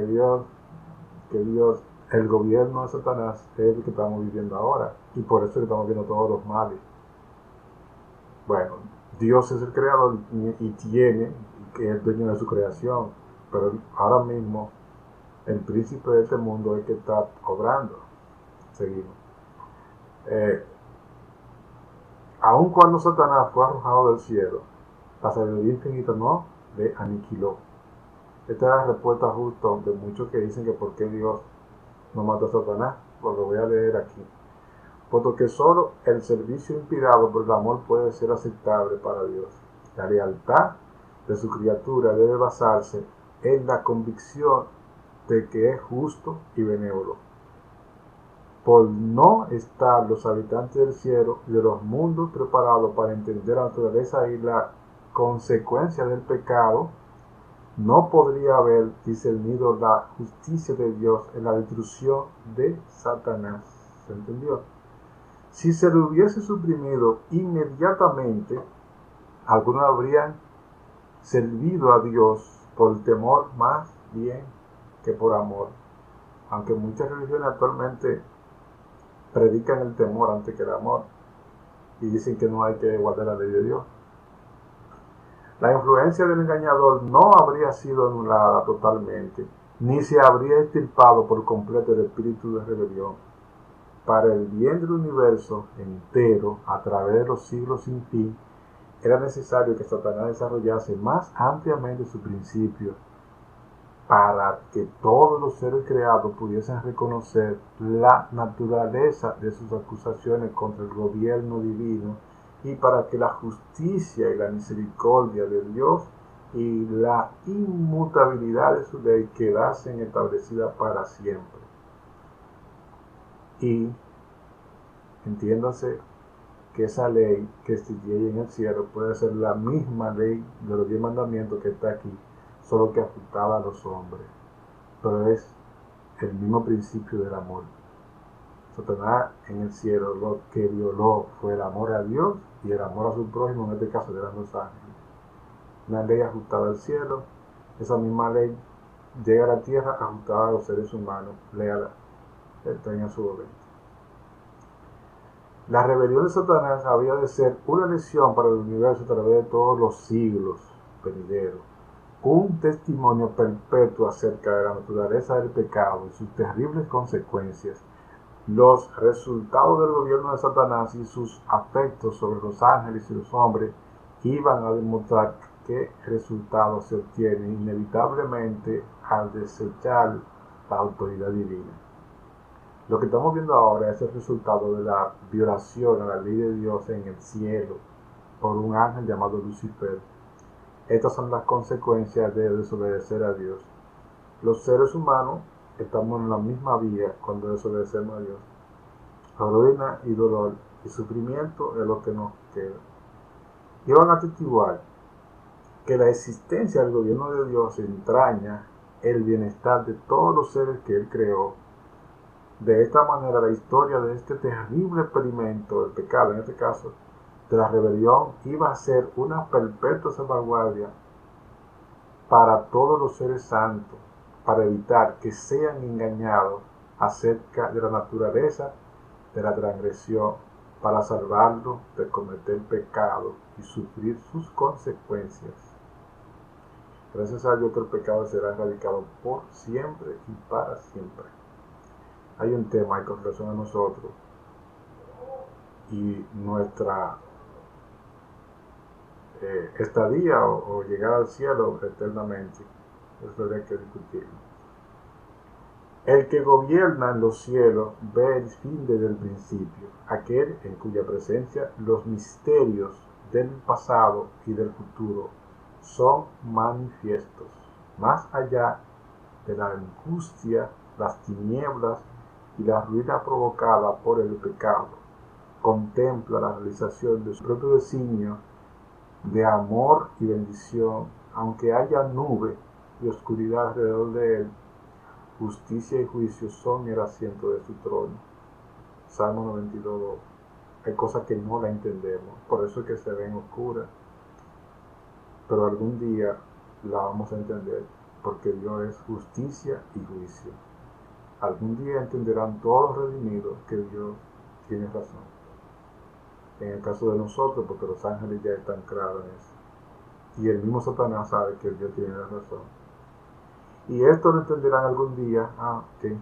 Dios, el gobierno de Satanás es el que estamos viviendo ahora. Y por eso estamos viendo todos los males. Bueno, Dios es el creador y tiene, que es el dueño de su creación. Pero ahora mismo el príncipe de este mundo es el que está obrando. Seguimos. Aun cuando Satanás fue arrojado del cielo, la sabiduría infinita no le aniquiló. Esta es la respuesta justa de muchos que dicen que por qué Dios no mató a Satanás. Pues lo voy a leer aquí. Puesto que solo el servicio inspirado por el amor puede ser aceptable para Dios. La lealtad de su criatura debe basarse en la convicción de que es justo y benévolo. Por no estar los habitantes del cielo y de los mundos preparados para entender la naturaleza y la consecuencia del pecado, no podría haber discernido la justicia de Dios en la destrucción de Satanás. ¿Se entendió? Si se le hubiese suprimido inmediatamente, algunos habrían servido a Dios por temor más bien que por amor. Aunque muchas religiones actualmente predican el temor antes que el amor y dicen que no hay que guardar la ley de Dios. La influencia del engañador no habría sido anulada totalmente, ni se habría extirpado por completo el espíritu de rebelión. Para el bien del universo entero, a través de los siglos sin fin, era necesario que Satanás desarrollase más ampliamente su principio para que todos los seres creados pudiesen reconocer la naturaleza de sus acusaciones contra el gobierno divino y para que la justicia y la misericordia de Dios y la inmutabilidad de su ley quedasen establecidas para siempre. Y entiéndase que esa ley que existía en el cielo puede ser la misma ley de los 10 mandamientos que está aquí, solo que afectaba a los hombres. Pero es el mismo principio del amor. Satanás en el cielo lo que violó fue el amor a Dios y el amor a su prójimo, en este caso eran los ángeles. Una ley ajustada al cielo, esa misma ley llega a la tierra ajustada a los seres humanos. Léala, está en su momento. La rebelión de Satanás había de ser una lección para el universo a través de todos los siglos venideros. Un testimonio perpetuo acerca de la naturaleza del pecado y sus terribles consecuencias. Los resultados del gobierno de Satanás y sus afectos sobre los ángeles y los hombres iban a demostrar qué resultado se obtiene inevitablemente al desechar la autoridad divina. Lo que estamos viendo ahora es el resultado de la violación a la ley de Dios en el cielo por un ángel llamado Lucifer. Estas son las consecuencias de desobedecer a Dios. Los seres humanos estamos en la misma vía cuando desobedecemos a Dios. Ruina y dolor y sufrimiento es lo que nos queda. Y van a atestiguar que la existencia del gobierno de Dios entraña el bienestar de todos los seres que Él creó. De esta manera, la historia de este terrible experimento del pecado, en este caso de la rebelión, iba a ser una perpetua salvaguardia para todos los seres santos, para evitar que sean engañados acerca de la naturaleza de la transgresión, para salvarlos de cometer pecado y sufrir sus consecuencias. Gracias a Dios que el pecado será erradicado por siempre y para siempre. Hay un tema ahí con relación a nosotros y nuestra estadía o llegar al cielo eternamente. Eso habría que discutirlo. El que gobierna en los cielos ve el fin desde el principio, aquel en cuya presencia los misterios del pasado y del futuro son manifiestos, más allá de la angustia, las tinieblas y la ruina provocada por el pecado. Contempla la realización de su propio designio de amor y bendición, aunque haya nube y oscuridad alrededor de él. Justicia y juicio son el asiento de su trono. Salmo 92. Hay cosas que no la entendemos, por eso es que se ven oscuras, pero algún día la vamos a entender, porque Dios es justicia y juicio. Algún día entenderán todos los redimidos que Dios tiene razón. En el caso de nosotros, porque los ángeles ya están claros en eso. Y el mismo Satanás sabe que Dios tiene la razón. Y esto lo entenderán algún día, que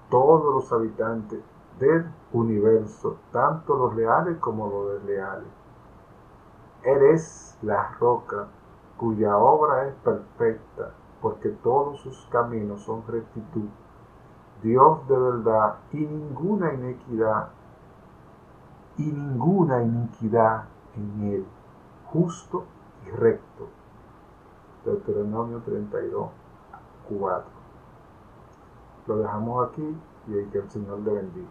todos los habitantes del universo, tanto los leales como los desleales. Eres la roca cuya obra es perfecta, porque todos sus caminos son rectitud. Dios de verdad y ninguna iniquidad en él, justo y recto. Deuteronomio 32, 4. Lo dejamos aquí y que el Señor le bendiga.